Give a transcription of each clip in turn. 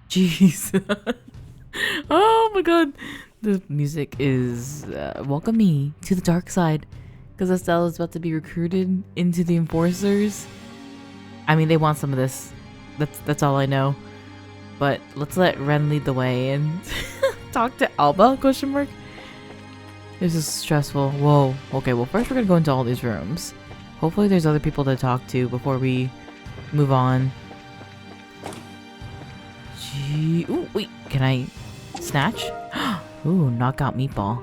Jeez. Oh my god. The music is welcome me to the dark side. Because Estelle is about to be recruited into the enforcers. I mean, they want some of this. That's all I know. But let's let Ren lead the way and talk to Alba? Question mark. This is stressful. Whoa. Okay, well first we're gonna go into all these rooms. Hopefully there's other people to talk to before we move on. Gee. Ooh, wait. Can I snatch? Ooh, knockout meatball.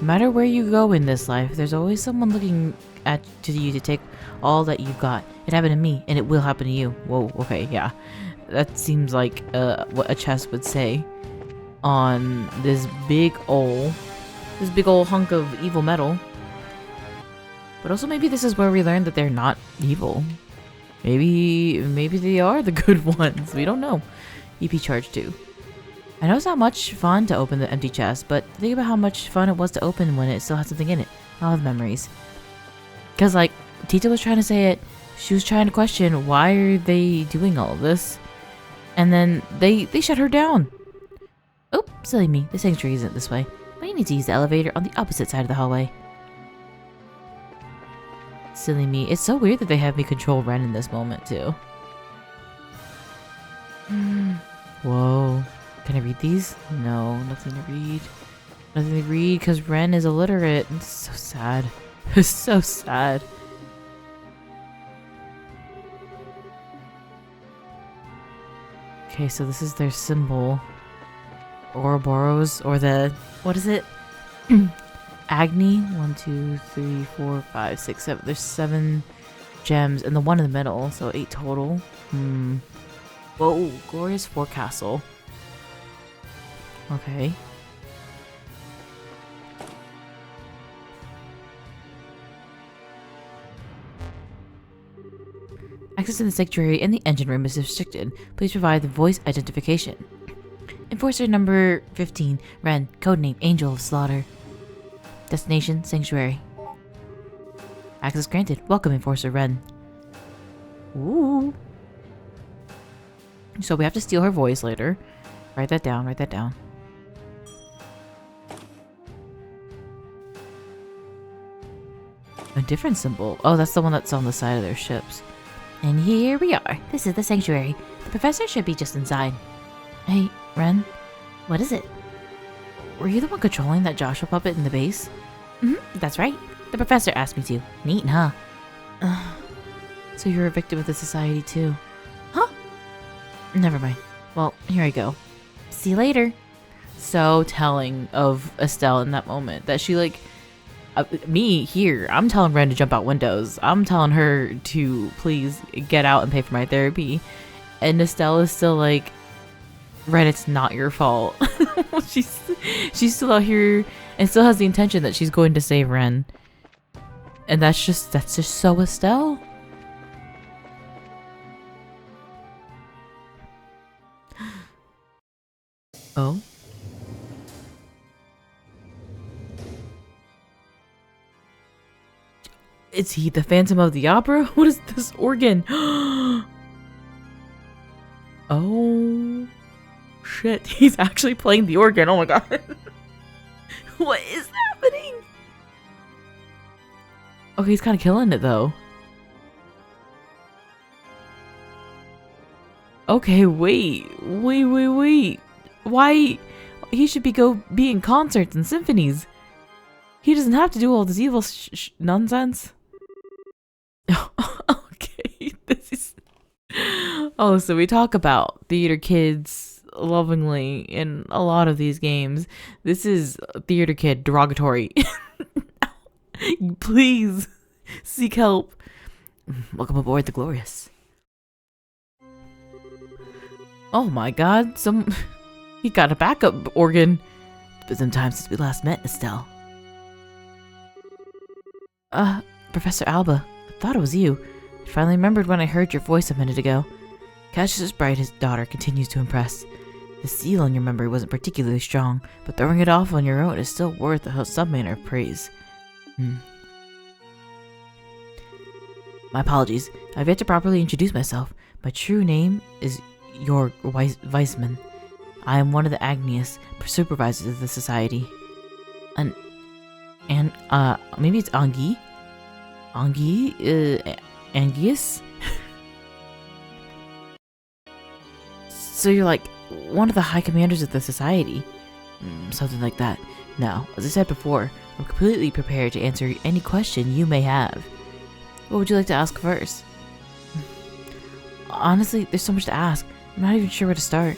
No matter where you go in this life, there's always someone looking to you to take all that you've got. It happened to me, and it will happen to you. Whoa, okay, yeah. That seems like what a chest would say on this big old hunk of evil metal. But also maybe this is where we learn that they're not evil. Maybe they are the good ones. We don't know. EP charge 2. I know it's not much fun to open the empty chest, but think about how much fun it was to open when it still had something in it. All the memories. Because, like, Tita was trying to say it. She was trying to question, why are they doing all of this? And then they shut her down. Oh, silly me. The sanctuary isn't this way. But you need to use the elevator on the opposite side of the hallway. Silly me. It's so weird that they have me control Ren in this moment, too. Whoa. Can I read these? No, nothing to read. Nothing to read because Ren is illiterate. It's so sad. It's so sad. Okay, so this is their symbol. Ouroboros, or the... What is it? Agni. 1, 2, 3, 4, 5, 6, 7. There's 7 gems and the one in the middle, so 8 total. Whoa, glorious forecastle. Okay. Access to the sanctuary and the engine room is restricted. Please provide the voice identification. Enforcer number 15, Ren, codename Angel of Slaughter. Destination, Sanctuary. Access granted. Welcome, Enforcer Ren. Ooh. So we have to steal her voice later. Write that down, write that down. A different symbol. Oh, that's the one that's on the side of their ships. And here we are. This is the sanctuary. The professor should be just inside. Hey, Ren. What is it? Were you the one controlling that Joshua puppet in the base? That's right. The professor asked me to. Neat, huh? So you're a victim of the society too. Huh? Never mind. Well, here I go. See you later. So telling of Estelle in that moment. That she like... me here, I'm telling Ren to jump out windows. I'm telling her to please get out and pay for my therapy. And Estelle is still like, Ren, it's not your fault. she's still out here and still has the intention that she's going to save Ren. And that's just so Estelle. Oh. Is he the Phantom of the Opera? What is this organ? Oh shit, he's actually playing the organ. Oh my god. What is happening? Okay, he's kind of killing it though. Okay, wait. Why? He should be in concerts and symphonies. He doesn't have to do all this evil nonsense. Okay, this is... Oh, so we talk about theater kids lovingly in a lot of these games. This is theater kid derogatory. Please seek help. Welcome aboard the Glorious. Oh my god, he got a backup organ. It's been some time since we last met, Estelle. Professor Alba, I thought it was you. I finally remembered when I heard your voice a minute ago. Cassius Bright, his daughter, continues to impress. The seal on your memory wasn't particularly strong, but throwing it off on your own is still worth some manner of praise. My apologies. I've yet to properly introduce myself. My true name is Jorg Weissman. I am one of the Agnius, supervisors of the society. And maybe it's Angi? Angius? So you're like one of the high commanders of the society? Something like that. Now, as I said before, I'm completely prepared to answer any question you may have. What would you like to ask first? Honestly, there's so much to ask. I'm not even sure where to start.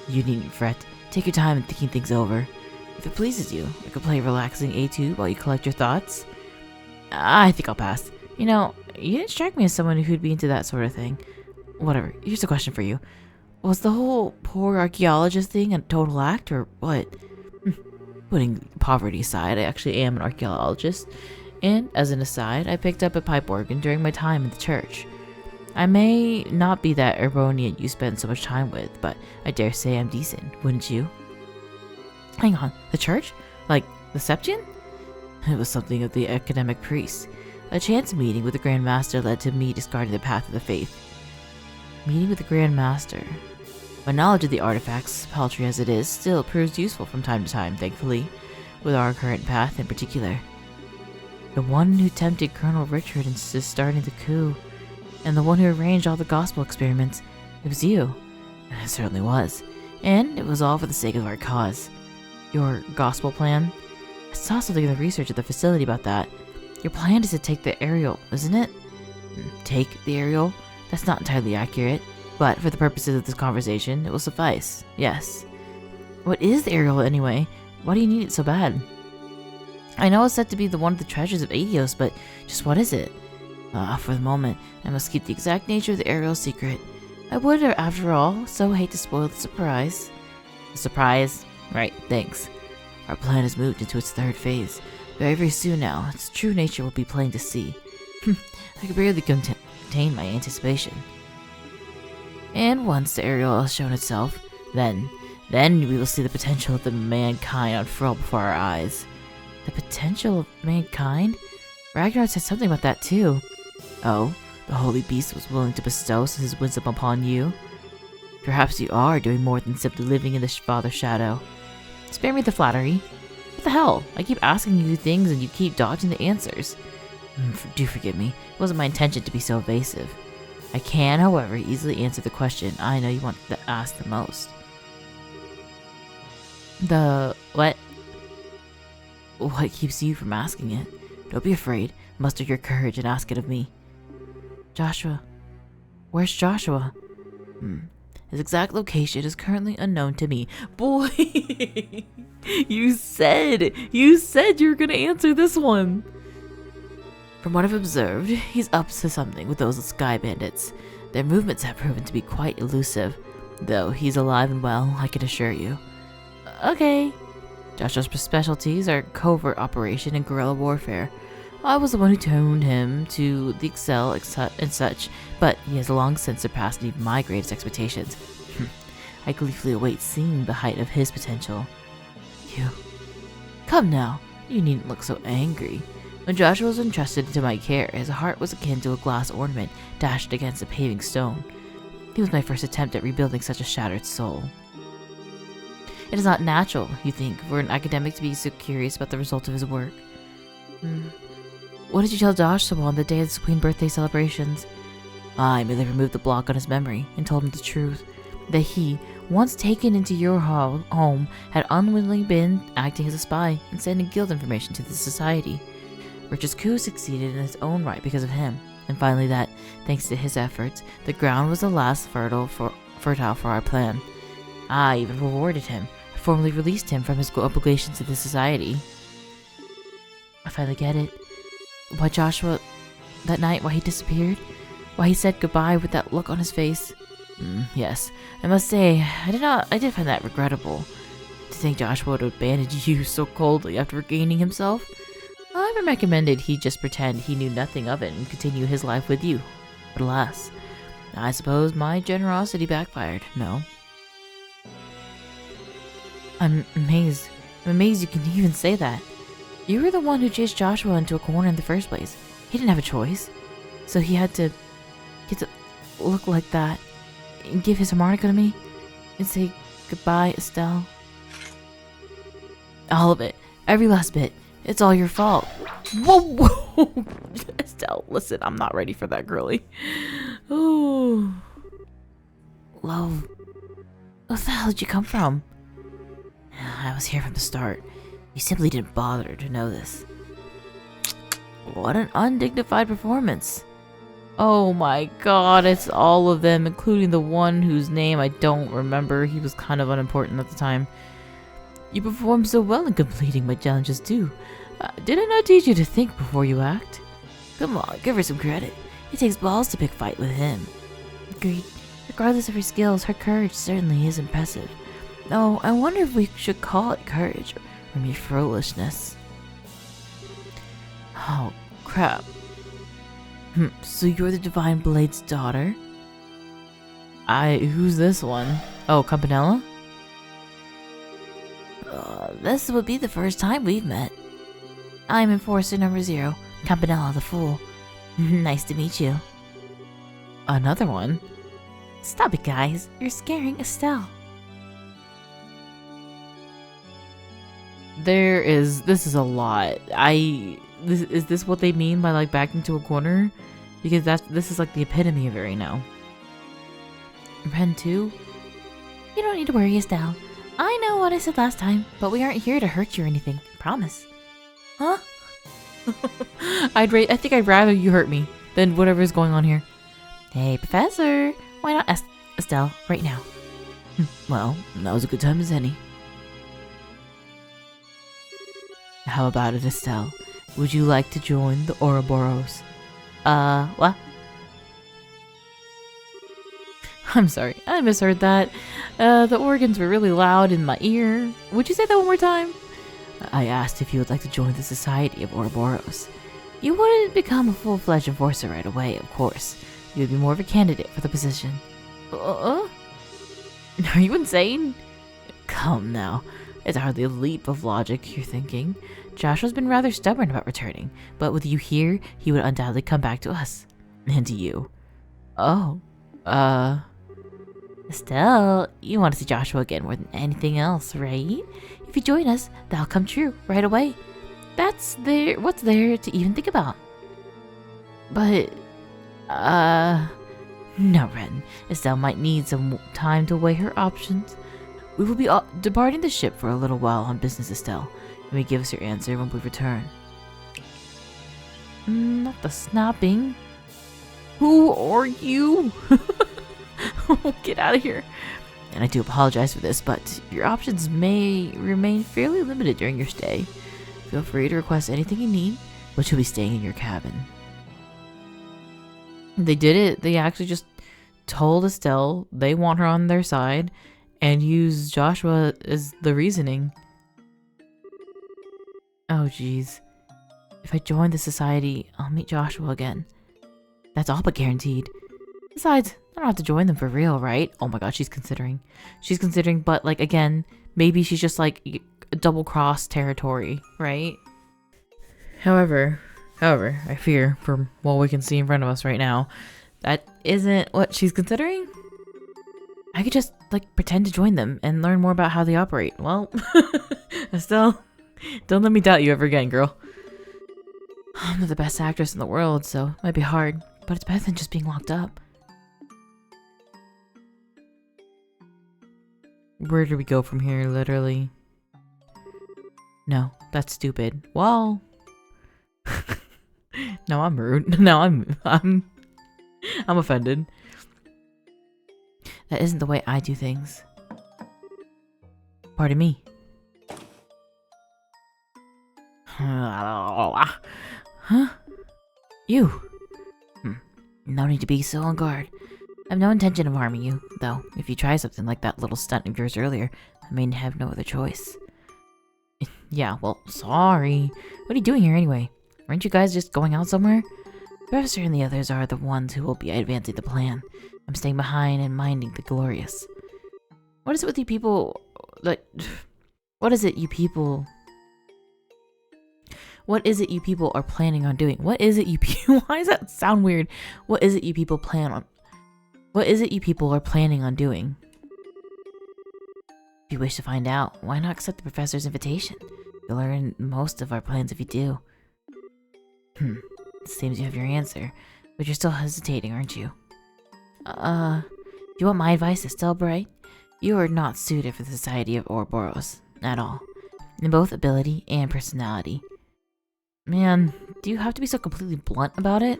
You needn't fret. Take your time in thinking things over. If it pleases you, I could play a relaxing etude while you collect your thoughts. I think I'll pass. You know, you didn't strike me as someone who'd be into that sort of thing. Whatever, here's a question for you. Was the whole poor archaeologist thing a total act, or what? Putting poverty aside, I actually am an archaeologist. And, as an aside, I picked up a pipe organ during my time in the church. I may not be that Erbonian you spend so much time with, but I dare say I'm decent, wouldn't you? Hang on, the church? Like, the Septian? It was something of the academic priest. A chance meeting with the Grand Master led to me discarding the path of the faith. Meeting with the Grand Master. My knowledge of the artifacts, paltry as it is, still proves useful from time to time, thankfully, with our current path in particular. The one who tempted Colonel Richard into starting the coup, and the one who arranged all the gospel experiments, it was you. It certainly was. And it was all for the sake of our cause. Your gospel plan? I saw something in the research at the facility about that. Your plan is to take the aerial, isn't it? Take the aerial? That's not entirely accurate, but for the purposes of this conversation, it will suffice, yes. What is the aerial anyway? Why do you need it so bad? I know it's said to be one of the treasures of Adios, but just what is it? For the moment, I must keep the exact nature of the aerial secret. I would, after all, so hate to spoil the surprise. The surprise? Right, thanks. Our plan has moved into its third phase. Very, very soon now, its true nature will be plain to see. I can barely contain my anticipation. And once the aerial has shown itself, then we will see the potential of the mankind unfurl before our eyes. The potential of mankind? Ragnar said something about that too. Oh, the holy beast was willing to bestow his wisdom upon you? Perhaps you are doing more than simply living in the father's shadow. Spare me the flattery. What the hell? I keep asking you things and you keep dodging the answers. Do forgive me. It wasn't my intention to be so evasive. I can, however, easily answer the question I know you want to ask the most. What keeps you from asking it? Don't be afraid. Muster your courage and ask it of me. Joshua. Where's Joshua? His exact location is currently unknown to me. Boy, you said you were gonna answer this one. From what I've observed, he's up to something with those sky bandits. Their movements have proven to be quite elusive, though he's alive and well, I can assure you. Okay. Joshua's specialties are covert operation and guerrilla warfare. I was the one who tuned him to the excel and such, but he has long since surpassed even my greatest expectations. I gleefully await seeing the height of his potential. You. Come now, you needn't look so angry. When Joshua was entrusted into my care, his heart was akin to a glass ornament dashed against a paving stone. He was my first attempt at rebuilding such a shattered soul. It is not natural, you think, for an academic to be so curious about the result of his work. What did you tell Joshua on the day of the Queen birthday celebrations? I merely removed the block on his memory and told him the truth, that he, once taken into your home, had unwittingly been acting as a spy and sending guild information to the society. Richard's coup succeeded in its own right because of him, and finally that, thanks to his efforts, the ground was the last fertile for our plan. I even rewarded him. I formally released him from his obligations to the society. I finally get it. Why Joshua, that night, why he disappeared? Why he said goodbye with that look on his face? Yes, I must say, I did find that regrettable. To think Joshua would abandon you so coldly after regaining himself. I recommended he just pretend he knew nothing of it and continue his life with you. But alas, I suppose my generosity backfired, no? I'm amazed. I'm amazed you can even say that. You were the one who chased Joshua into a corner in the first place. He didn't have a choice. So he had to look like that and give his harmonica to me and say goodbye, Estelle. All of it. Every last bit. It's all your fault. Whoa, whoa. Estelle, listen, I'm not ready for that, girly. Oh. Love. Where the hell did you come from? I was here from the start. You simply didn't bother to know this. What an undignified performance. Oh my god, it's all of them, including the one whose name I don't remember. He was kind of unimportant at the time. You performed so well in completing my challenges too. Did I not teach you to think before you act? Come on, give her some credit. It takes balls to pick a fight with him. Agreed. Regardless of her skills, her courage certainly is impressive. Oh, I wonder if we should call it courage or mere foolishness. Oh, crap. So you're the Divine Blade's daughter? Who's this one? Oh, Campanella? This would be the first time we've met. I'm Enforcer number 0, Campanella the Fool. Nice to meet you. Another one? Stop it, guys. You're scaring Estelle. This is a lot. Is this what they mean by like backed into a corner? Because this is like the epitome of it right now. Ren 2? You don't need to worry, Estelle. I know what I said last time, but we aren't here to hurt you or anything. Promise. Huh? I think I'd rather you hurt me than whatever's going on here. Hey, Professor. Why not ask Estelle right now? Well, that was a good time as any. How about it, Estelle? Would you like to join the Ouroboros? What? I'm sorry, I misheard that. The organs were really loud in my ear. Would you say that one more time? I asked if you would like to join the Society of Ouroboros. You wouldn't become a full-fledged enforcer right away, of course. You would be more of a candidate for the position. Are you insane? Come now. It's hardly a leap of logic, you're thinking. Joshua's been rather stubborn about returning, but with you here, he would undoubtedly come back to us. And to you. Oh. Estelle, you want to see Joshua again more than anything else, right? If you join us, that'll come true right away. What's there to even think about? But, no, Ren. Estelle might need some time to weigh her options. We will be departing the ship for a little while on business, Estelle. You may give us your answer when we return. Not the snapping. Who are you? Get out of here. And I do apologize for this, but your options may remain fairly limited during your stay. Feel free to request anything you need, but you'll be staying in your cabin. They did it. They actually just told Estelle they want her on their side and used Joshua as the reasoning. Oh, jeez. If I join the society, I'll meet Joshua again. That's all but guaranteed. Besides, I don't have to join them for real, right? Oh my god, she's considering. She's considering, but like, again, maybe she's just like double-cross territory, right? However, I fear, from what we can see in front of us right now, that isn't what she's considering. I could just, like, pretend to join them and learn more about how they operate. Well, Estelle, don't let me doubt you ever again, girl. I'm not the best actress in the world, so it might be hard, but it's better than just being locked up. Where do we go from here, literally? No, that's stupid. Well... No, I'm rude. No, I'm offended. That isn't the way I do things. Pardon me. Huh? You? No need to be so on guard. I have no intention of harming you, though. If you try something like that little stunt of yours earlier, I may have no other choice. Yeah, well, sorry. What are you doing here anyway? Aren't you guys just going out somewhere? The Professor and the others are the ones who will be advancing the plan. I'm staying behind and minding the glorious. What is it with you people? Like, what is it, you people? What is it you people are planning on doing? What is it you people... Why does that sound weird? What is it you people plan on... What is it you people are planning on doing? If you wish to find out, why not accept the professor's invitation? You'll learn most of our plans if you do. It seems you have your answer, but you're still hesitating, aren't you? Do you want my advice, Estelle Bright? You are not suited for the society of Ouroboros, at all. In both ability and personality. Man, do you have to be so completely blunt about it?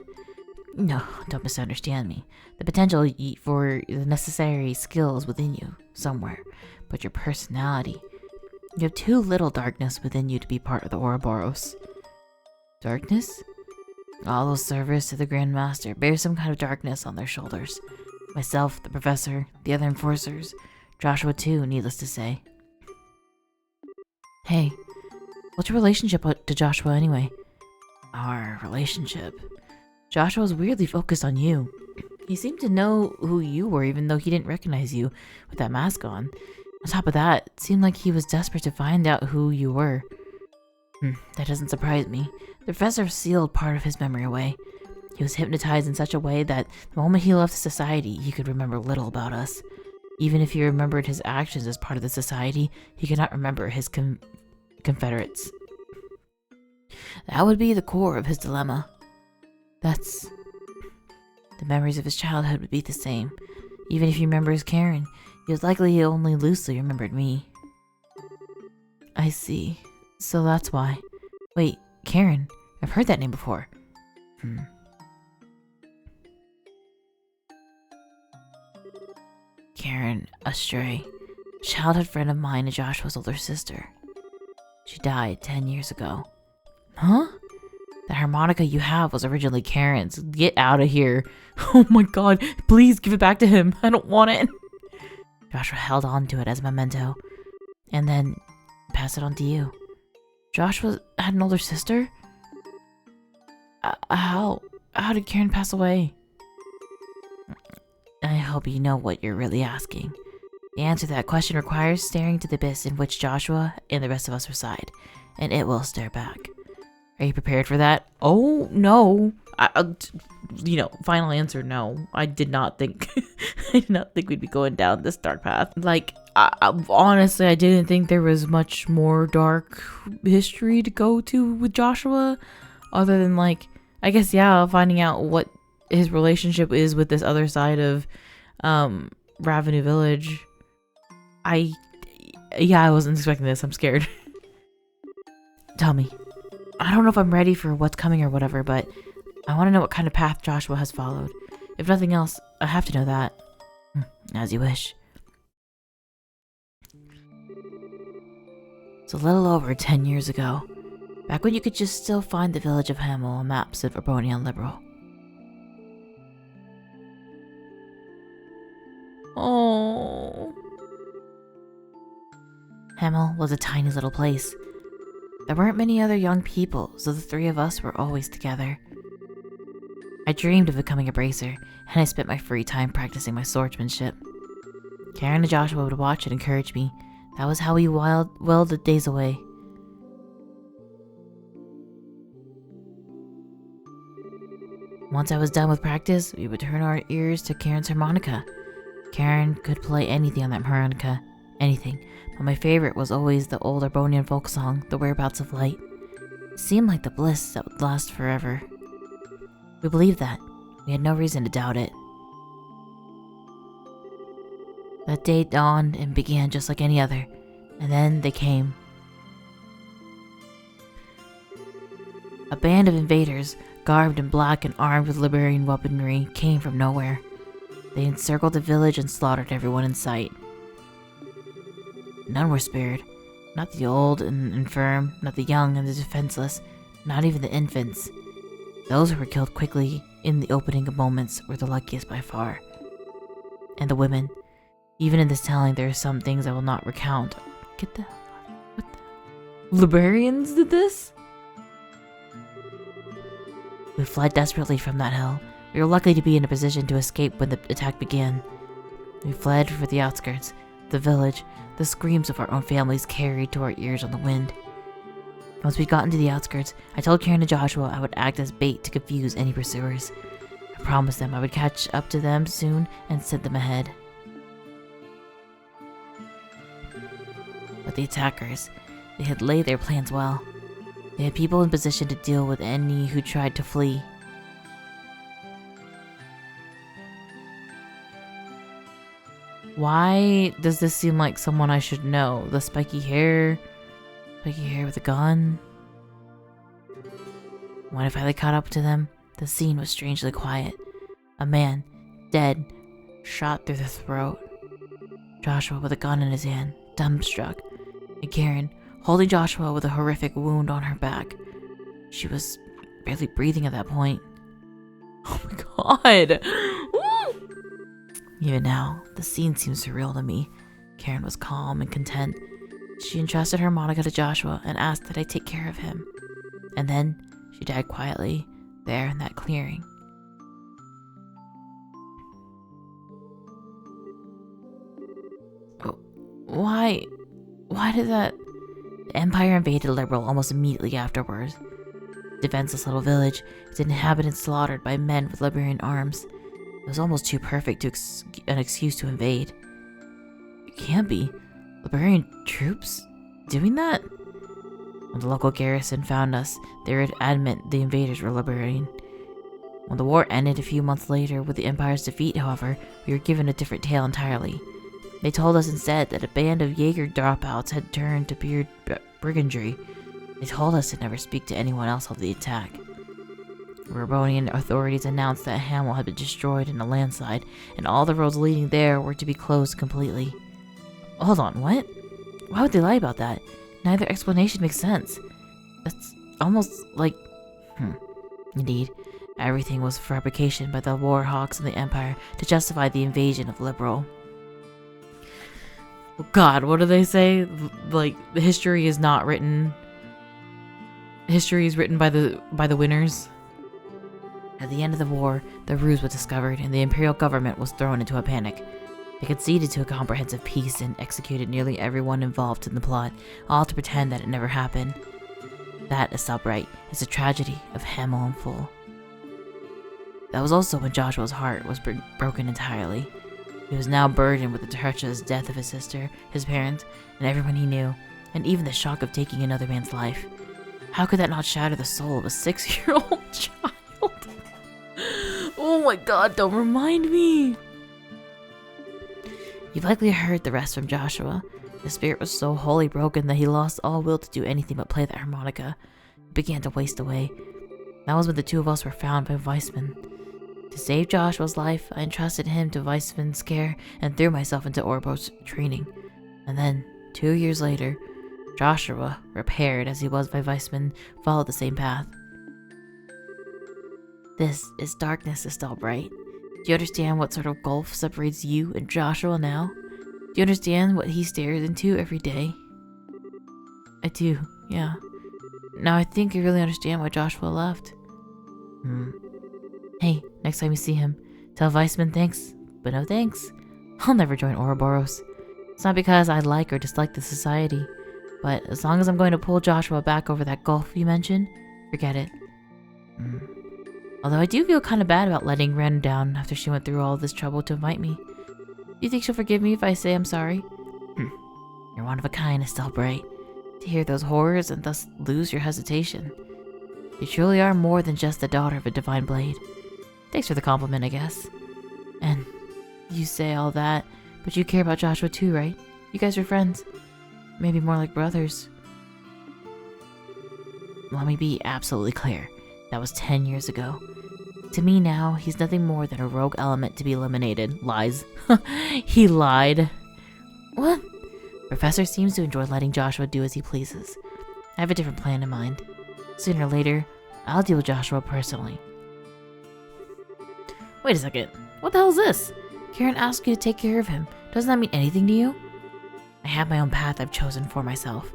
No, don't misunderstand me. The potential for the necessary skills within you, somewhere. But your personality... You have too little darkness within you to be part of the Ouroboros. Darkness? All those servers to the Grand Master bear some kind of darkness on their shoulders. Myself, the professor, the other enforcers, Joshua too, needless to say. Hey, what's your relationship to Joshua anyway? Our relationship? Joshua was weirdly focused on you. He seemed to know who you were even though he didn't recognize you with that mask on. On top of that, it seemed like he was desperate to find out who you were. That doesn't surprise me. The professor sealed part of his memory away. He was hypnotized in such a way that the moment he left society, he could remember little about us. Even if he remembered his actions as part of the society, he could not remember his confederates. That would be the core of his dilemma. The memories of his childhood would be the same. Even if he remembers Karen, he was likely only loosely remembered me. I see. So that's why. Wait, Karen. I've heard that name before. Karen, a stray. Childhood friend of mine and Joshua's older sister. She died 10 years ago. Huh? The harmonica you have was originally Karen's. Get out of here. Oh my god, please give it back to him. I don't want it. Joshua held on to it as a memento, and then passed it on to you. Joshua had an older sister? How did Karen pass away? I hope you know what you're really asking. The answer to that question requires staring to the abyss in which Joshua and the rest of us reside, and it will stare back. Are you prepared for that? Oh, no. Final answer, no. I did not think we'd be going down this dark path. Like, honestly, I didn't think there was much more dark history to go to with Joshua, other than, like, I guess, yeah, finding out what his relationship is with this other side of, Ravenous Village. I wasn't expecting this. I'm scared. Tell me. I don't know if I'm ready for what's coming or whatever, but I want to know what kind of path Joshua has followed. If nothing else, I have to know that. As you wish. It's a little over 10 years ago, back when you could just still find the village of Hamel on maps of Urbonian Liberal. Oh. Hamel was a tiny little place. There weren't many other young people, so the three of us were always together. I dreamed of becoming a bracer, and I spent my free time practicing my swordsmanship. Karen and Joshua would watch and encourage me. That was how we whiled the days away. Once I was done with practice, we would turn our ears to Karen's harmonica. Karen could play anything on that harmonica. Anything. But my favorite was always the old Arbonian folk song, The Whereabouts of Light. It seemed like the bliss that would last forever. We believed that. We had no reason to doubt it. That day dawned and began just like any other, and then they came. A band of invaders, garbed in black and armed with Liberian weaponry, came from nowhere. They encircled the village and slaughtered everyone in sight. None were spared. Not the old and infirm, not the young and the defenseless, not even the infants. Those who were killed quickly in the opening moments were the luckiest by far. And the women. Even in this telling, there are some things I will not recount. Get the... What the... Liberians did this? We fled desperately from that hell. We were lucky to be in a position to escape when the attack began. We fled for the outskirts, the village, the screams of our own families carried to our ears on the wind. Once we'd gotten to the outskirts, I told Karen and Joshua I would act as bait to confuse any pursuers. I promised them I would catch up to them soon and send them ahead. But the attackers, they had laid their plans well. They had people in position to deal with any who tried to flee. Why does this seem like someone I should know? The spiky hair with a gun? When I finally caught up to them, the scene was strangely quiet. A man, dead, shot through the throat. Joshua with a gun in his hand, dumbstruck. And Karen, holding Joshua with a horrific wound on her back. She was barely breathing at that point. Oh my god! Woo! Even now, the scene seems surreal to me. Karen was calm and content. She entrusted her harmonica to Joshua and asked that I take care of him. And then, she died quietly, there in that clearing. Why did that... The Empire invaded Liberal almost immediately afterwards. Defenseless little village, its inhabitants slaughtered by men with Liberian arms. It was almost too perfect to an excuse to invade. It can't be. Liberian troops doing that? When the local garrison found us, they would admit the invaders were Liberian. When the war ended a few months later with the Empire's defeat, however, we were given a different tale entirely. They told us instead that a band of Jaeger dropouts had turned to brigandry. They told us to never speak to anyone else of the attack. Rebonian authorities announced that Hamel had been destroyed in a landslide, and all the roads leading there were to be closed completely. Hold on, what? Why would they lie about that? Neither explanation makes sense. That's almost like... Indeed, everything was fabrication by the war hawks in the Empire to justify the invasion of Liberal. Oh god, what do they say? Like, the history is not written... History is written by the winners. At the end of the war, the ruse was discovered and the imperial government was thrown into a panic. They conceded to a comprehensive peace and executed nearly everyone involved in the plot, all to pretend that it never happened. That, Estelle Bright, is the tragedy of Hamel in full. That was also when Joshua's heart was broken entirely. He was now burdened with the treacherous death of his sister, his parents, and everyone he knew, and even the shock of taking another man's life. How could that not shatter the soul of a 6-year-old child? Oh my god, don't remind me! You've likely heard the rest from Joshua. His spirit was so wholly broken that he lost all will to do anything but play that harmonica. It began to waste away. That was when the two of us were found by Weissman. To save Joshua's life, I entrusted him to Weissman's care and threw myself into Orbo's training. And then, 2 years later, Joshua, repaired as he was by Weissman, followed the same path. This is darkness, Estelle Bright. Do you understand what sort of gulf separates you and Joshua now? Do you understand what he stares into every day? I do, yeah. Now I think I really understand why Joshua left. Hey, next time you see him, tell Weissman thanks, but no thanks. I'll never join Ouroboros. It's not because I like or dislike the society, but as long as I'm going to pull Joshua back over that gulf you mentioned, forget it. Although I do feel kind of bad about letting Ren down after she went through all this trouble to invite me. Do you think she'll forgive me if I say I'm sorry? You're one of a kind, Estelle Bright. To hear those horrors and thus lose your hesitation. You truly are more than just the daughter of a divine blade. Thanks for the compliment, I guess. And you say all that, but you care about Joshua too, right? You guys are friends. Maybe more like brothers. Let me be absolutely clear. That was 10 years ago. To me now, he's nothing more than a rogue element to be eliminated. Lies. He lied. What? Professor seems to enjoy letting Joshua do as he pleases. I have a different plan in mind. Sooner or later, I'll deal with Joshua personally. Wait a second. What the hell is this? Karen asked you to take care of him. Doesn't that mean anything to you? I have my own path I've chosen for myself.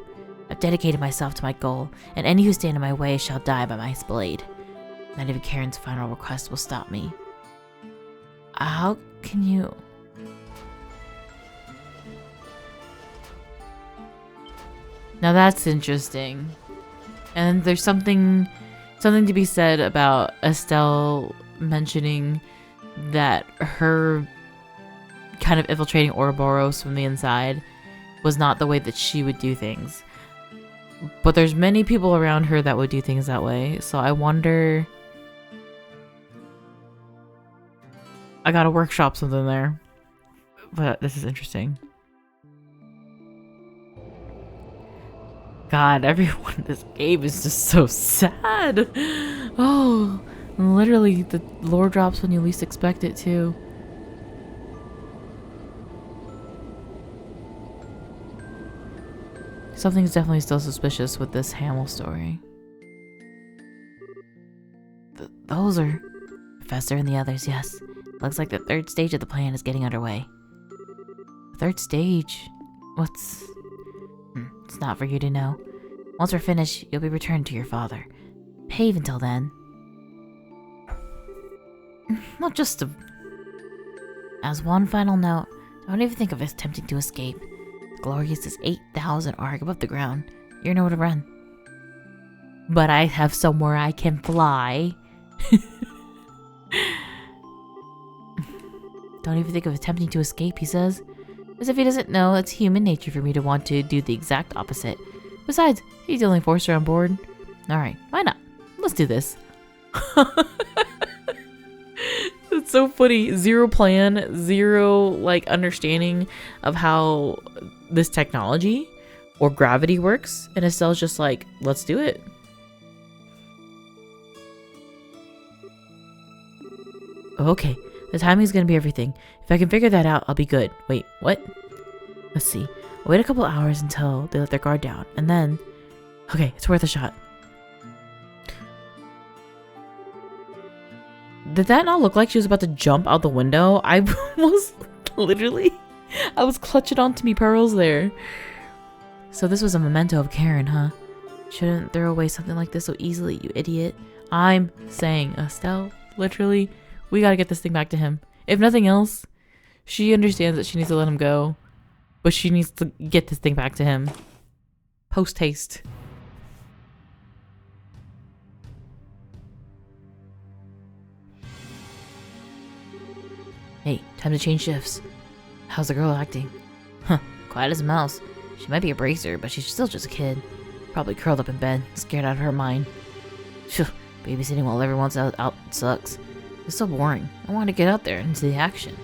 I've dedicated myself to my goal, and any who stand in my way shall die by my blade. Not even Karen's final request will stop me. How can you... Now that's interesting. And there's something to be said about Estelle mentioning that her kind of infiltrating Ouroboros from the inside was not the way that she would do things. But there's many people around her that would do things that way. So I wonder... I gotta workshop something there. But this is interesting. God, everyone in this game is just so sad. Oh, literally, the lore drops when you least expect it too. Something's definitely still suspicious with this Hamel story. Those are... Professor and the others, yes. Looks like the third stage of the plan is getting underway. Third stage? What's... It's not for you to know. Once we're finished, you'll be returned to your father. Behave until then. Not just to... As one final note, don't even think of attempting to escape. Glorious is 8,000 arc above the ground. You're nowhere to run. But I have somewhere I can fly. Don't even think of attempting to escape, he says. As if he doesn't know it's human nature for me to want to do the exact opposite. Besides, he's the only forcer on board. Alright, why not? Let's do this. It's so funny. Zero plan, zero like understanding of how this technology or gravity works. And Estelle's just like, let's do it. Okay, the timing's gonna be everything. If I can figure that out, I'll be good. Wait, what? Let's see. I'll wait a couple hours until they let their guard down, and then... Okay, it's worth a shot. Did that not look like she was about to jump out the window? I was literally... I was clutching onto me pearls there. So this was a memento of Karen, huh? Shouldn't throw away something like this so easily, you idiot. I'm saying, Estelle, literally, we gotta get this thing back to him. If nothing else, she understands that she needs to let him go. But she needs to get this thing back to him. Post haste. Hey, time to change shifts. How's the girl acting? Huh, quiet as a mouse. She might be a bracer, but she's still just a kid. Probably curled up in bed, scared out of her mind. Phew, babysitting while everyone's out sucks. It's so boring. I want to get out there into the action.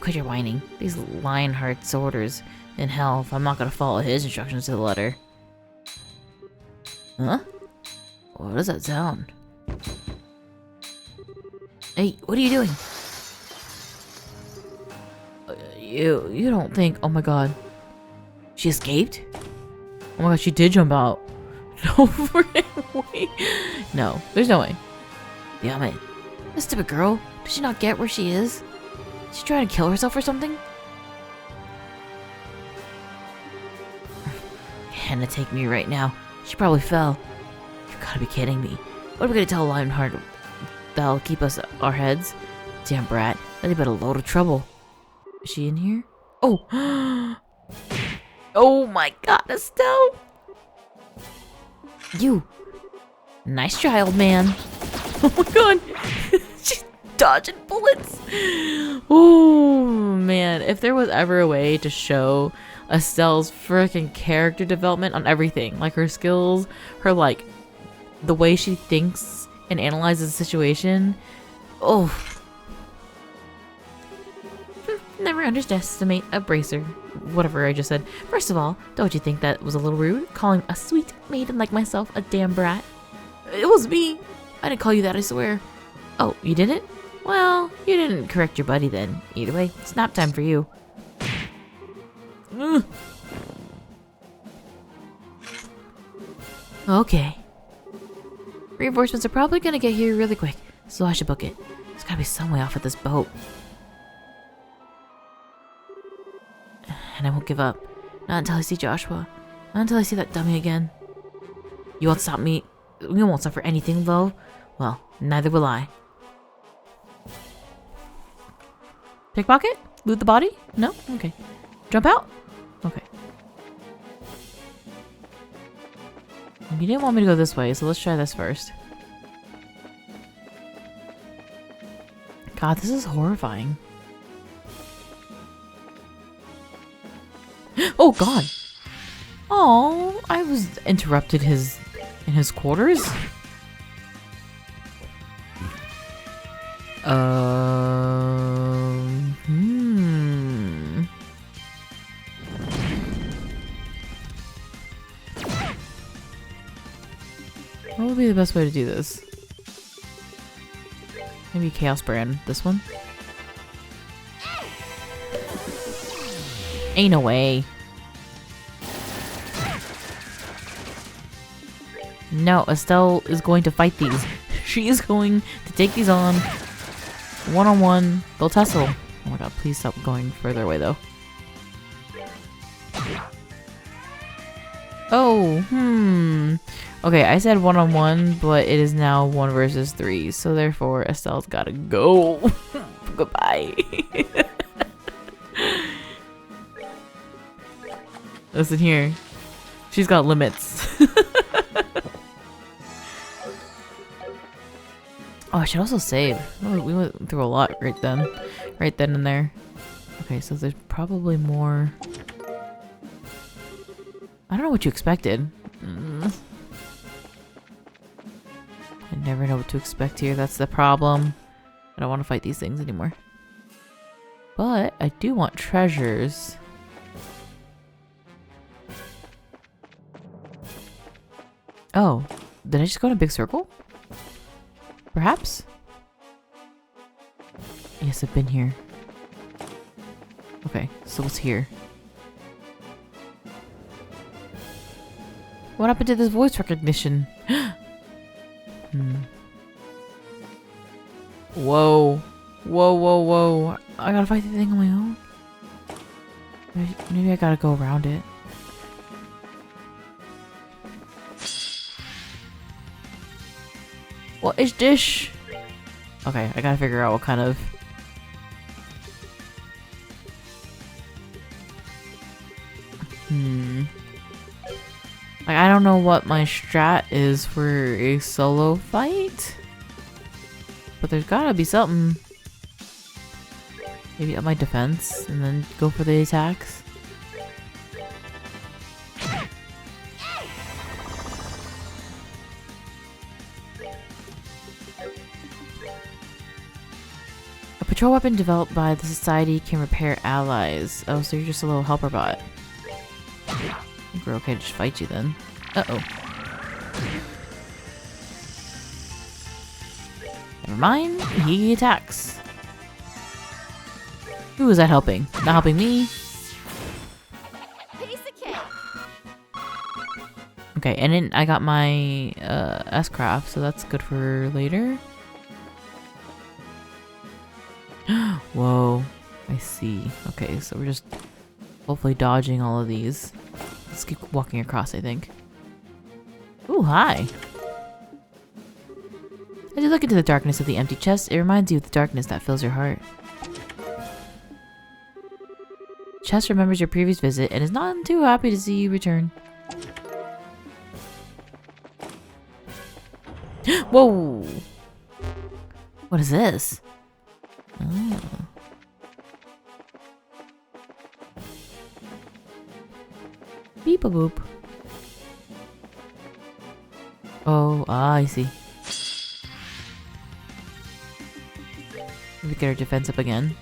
Quit your whining. These Lionheart's orders in hell if I'm not gonna follow his instructions to the letter. Huh? What does that sound? Hey, what are you doing? You don't think... Oh my god. She escaped? Oh my god, she did jump out. No freaking way. No, there's no way. Damn it. This stupid girl. Did she not get where she is? Is she trying to kill herself or something? Can't it take me right now? She probably fell. You gotta be kidding me. What are we gonna tell Lionheart? That'll keep us our heads? Damn brat. That'd be but a load of trouble. Is she in here? Oh! Oh my god, Estelle! You! Nice try, old man. Oh my god! She's dodging bullets! Oh man, if there was ever a way to show Estelle's freaking character development on everything, like her skills, her like, the way she thinks and analyzes the situation. Oh. Never underestimate a bracer. Whatever I just said. First of all, don't you think that was a little rude? Calling a sweet maiden like myself a damn brat? It was me. I didn't call you that, I swear. Oh, you didn't? Well, you didn't correct your buddy then. Either way, it's nap time for you. Okay. Reinforcements are probably gonna get here really quick, so I should book it. There's gotta be some way off of this boat. And I won't give up. Not until I see Joshua. Not until I see that dummy again. You won't stop me. You won't suffer anything, though. Well, neither will I. Pickpocket? Loot the body? No? Okay. Jump out? Okay. You didn't want me to go this way, so let's try this first. God, this is horrifying. Oh God! Oh, I was interrupted in his quarters. What would be the best way to do this? Maybe Chaos Brand. This one? Ain't no way. No, Estelle is going to fight these. She is going to take these on. One-on-one. They'll tussle. Oh my god, please stop going further away though. Oh, okay, I said one-on-one, but it is now 1 versus 3, so therefore Estelle's gotta go. Goodbye. Listen here. She's got limits. Oh, I should also save. Oh, we went through a lot right then and there. Okay, so there's probably more. I don't know what you expected. I never know what to expect here. That's the problem. I don't want to fight these things anymore. But I do want treasures. Oh, did I just go in a big circle? Perhaps? Yes, I've been here. Okay, so what's here? What happened to this voice recognition? Whoa. Whoa, whoa, whoa. I gotta fight the thing on my own? Maybe I gotta go around it. What is this? Okay, I gotta figure out what kind of... Like, I don't know what my strat is for a solo fight. But there's gotta be something. Maybe up my defense and then go for the attacks. A patrol weapon developed by the society can repair allies. Oh, so you're just a little helper bot. I think we're okay to just fight you then. Uh-oh. Never mind, he attacks. Who is that helping? Not helping me. Okay, and then I got my S-Craft, so that's good for later. Whoa, I see. Okay, so we're just hopefully dodging all of these. Let's keep walking across, I think. Ooh, hi! As you look into the darkness of the empty chest, it reminds you of the darkness that fills your heart. Chest remembers your previous visit and is not too happy to see you return. Whoa! What is this? Oh. Beep a boop. Oh, I see. Maybe get our defense up again.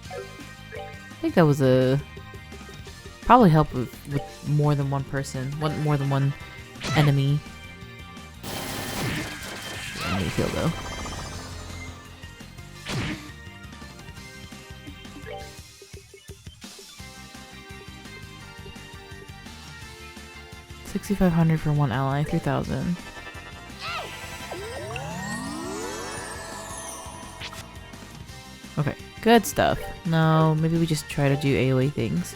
I think that was a... Probably help with more than one person. More than one enemy. I need to heal though. $6,500 for one ally, 3,000. Okay, good stuff. No, maybe we just try to do AoE things.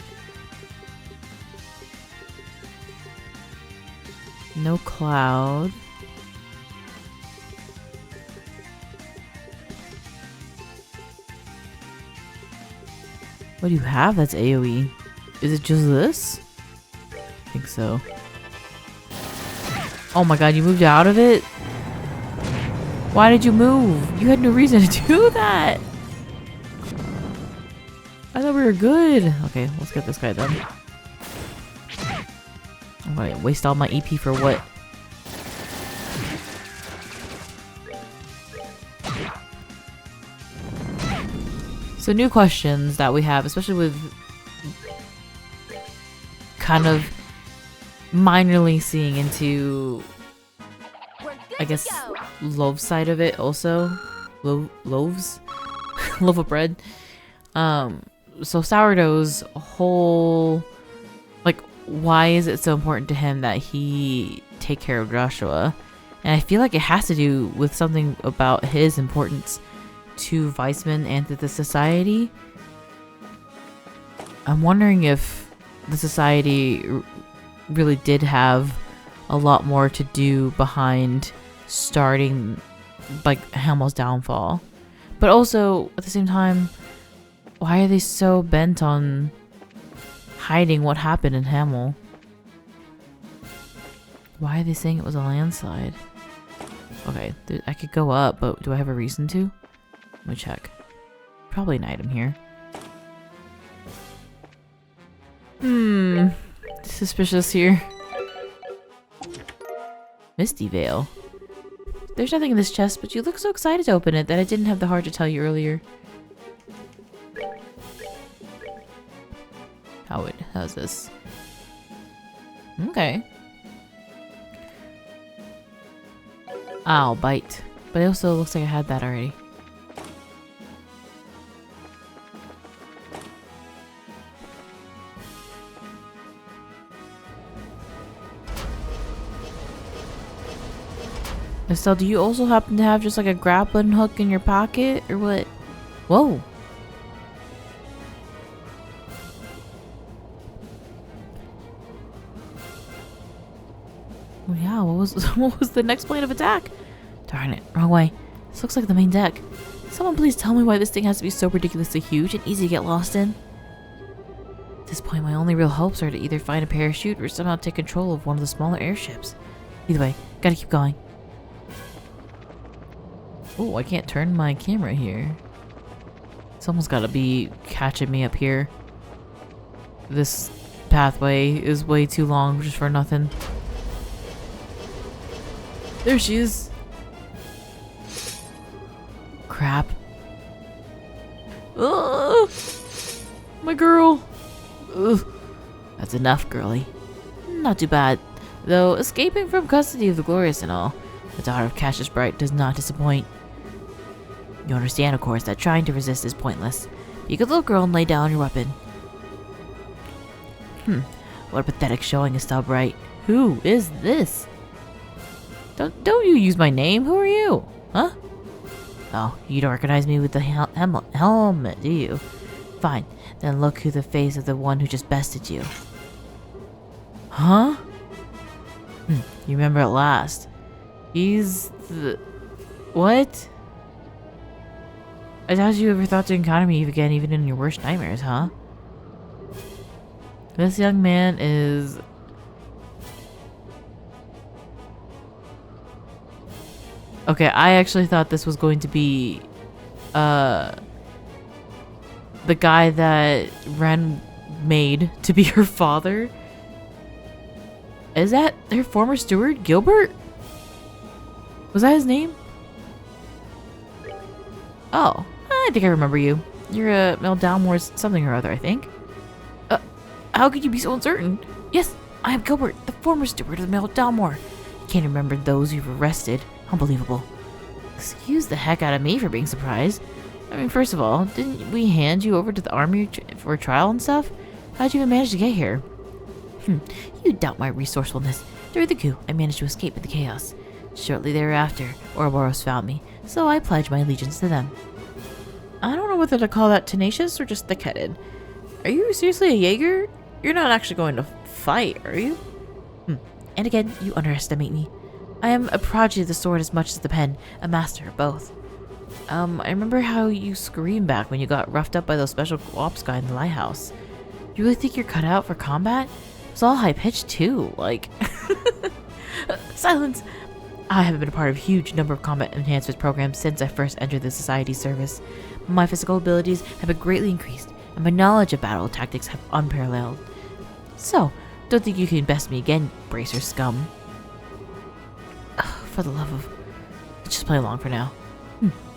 No cloud. What do you have that's AoE? Is it just this? I think so. Oh my god, you moved out of it? Why did you move? You had no reason to do that. I thought we were good. Okay, let's get this guy done. I'm gonna waste all my EP for what? So new questions that we have, especially with kind of minorly seeing into, I guess, loaf side of it also. Loaves? Loaf of bread. So sourdough's whole, like, why is it so important to him that he take care of Joshua? And I feel like it has to do with something about his importance to Weissman and to the society. I'm wondering if the society really did have a lot more to do behind starting, like, Hamel's downfall. But also, at the same time, why are they so bent on hiding what happened in Hamel? Why are they saying it was a landslide? Okay, I could go up, but do I have a reason to? Let me check. Probably an item here. Suspicious here. Misty Veil. There's nothing in this chest, but you look so excited to open it that I didn't have the heart to tell you earlier. How's this? Okay. Ow, bite. But it also looks like I had that already. Estelle, do you also happen to have just like a grappling hook in your pocket or what? Whoa. Oh yeah, what was the next plane of attack? Darn it, wrong way. This looks like the main deck. Someone please tell me why this thing has to be so ridiculously huge and easy to get lost in. At this point, my only real hopes are to either find a parachute or somehow take control of one of the smaller airships. Either way, gotta keep going. Oh, I can't turn my camera here. Someone's gotta be catching me up here. This pathway is way too long just for nothing. There she is. Crap. Ugh. My girl. Ugh. That's enough, girlie. Not too bad. Though escaping from custody of the glorious and all, the daughter of Cassius Bright does not disappoint. You understand, of course, that trying to resist is pointless. Be a good little girl and lay down your weapon. What a pathetic showing, Estelle Bright. Who is this? Don't you use my name? Who are you? Huh? Oh, you don't recognize me with the helmet, do you? Fine, then look who the face of the one who just bested you. Huh? You remember at last. He's the... What? I doubt you ever thought to encounter me again, even in your worst nightmares, huh? This young man is... Okay, I actually thought this was going to be the guy that Ren made to be her father. Is that her former steward, Gilbert? Was that his name? Oh, I think I remember you. You're Mel Dalmore's something or other, I think. How could you be so uncertain? Yes, I am Gilbert, the former steward of the Mel Dalmore. Can't remember those you've arrested. Unbelievable. Excuse the heck out of me for being surprised. I mean, first of all, didn't we hand you over to the army for a trial and stuff? How'd you even manage to get here? You doubt my resourcefulness. During the coup, I managed to escape with the chaos. Shortly thereafter, Ouroboros found me, so I pledged my allegiance to them. I don't know whether to call that tenacious or just thick-headed. Are you seriously a Jaeger? You're not actually going to fight, are you? And again, you underestimate me. I am a prodigy of the sword as much as the pen, a master of both. I remember how you screamed back when you got roughed up by those special ops guy in the lighthouse. You really think you're cut out for combat? It's all high-pitched too, like... Silence! I have been a part of a huge number of combat enhancement programs since I first entered the Society's service. My physical abilities have been greatly increased, and my knowledge of battle tactics have unparalleled. So, don't think you can best me again, bracer scum. For the love of... Let's just play along for now.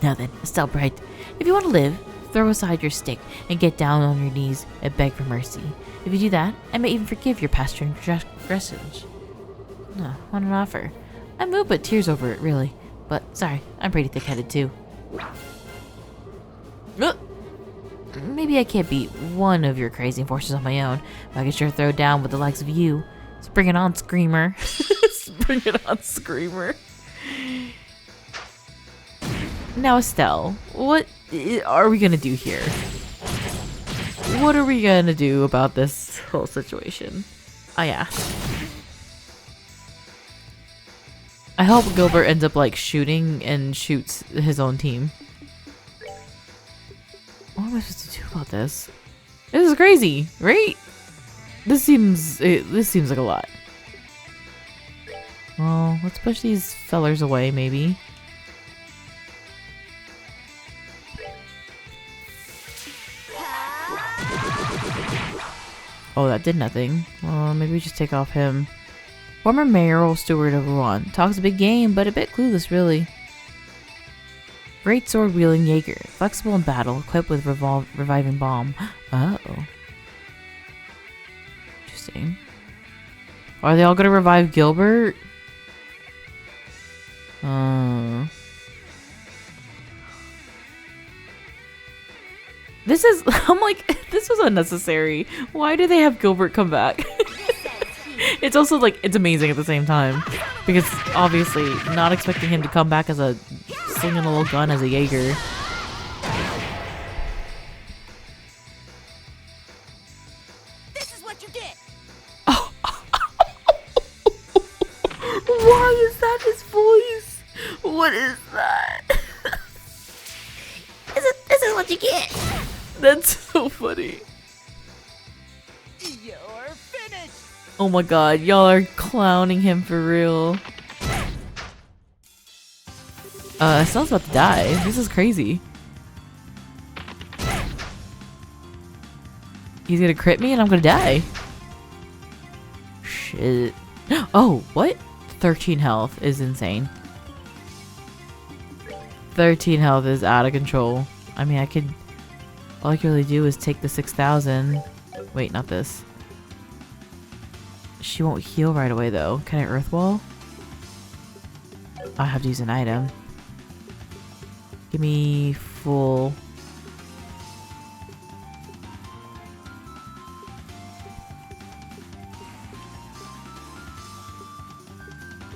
Now then, Estelle Bright, if you want to live, throw aside your stick and get down on your knees and beg for mercy. If you do that, I may even forgive your past transgressions. No, what an offer. I'm moved but tears over it, really. But, sorry, I'm pretty thick-headed too. Maybe I can't beat one of your crazy forces on my own, but I can sure throw down with the likes of you. So bring it on, Screamer. Bring it on, Screamer. Now, Estelle, what are we gonna do here? What are we gonna do about this whole situation? I ask. I hope Gilbert ends up like shooting and shoots his own team. What am I supposed to do about this? This is crazy, right? This seems like a lot. Well, let's push these fellers away, maybe. Oh, that did nothing. Well, maybe we just take off him. Former mayoral steward of Rouen. Talks a big game, but a bit clueless, really. Great sword-wielding Jaeger. Flexible in battle, equipped with reviving bomb. Oh. Interesting. Are they all gonna revive Gilbert? This is... I'm like, this was unnecessary. Why do they have Gilbert come back? It's also like, it's amazing at the same time. Because obviously, not expecting him to come back as a... slinging a little gun as a Jaeger. This is what you get. Oh. Why is that his voice? What is that? This is what you get. That's so funny. You're finished. Oh my god, y'all are clowning him for real. Estelle's about to die. This is crazy. He's gonna crit me and I'm gonna die. Shit. Oh, what? 13 health is insane. 13 health is out of control. I mean, all I can really do is take the 6,000. Wait, not this. She won't heal right away though. Can I earth wall? I have to use an item. Give me full.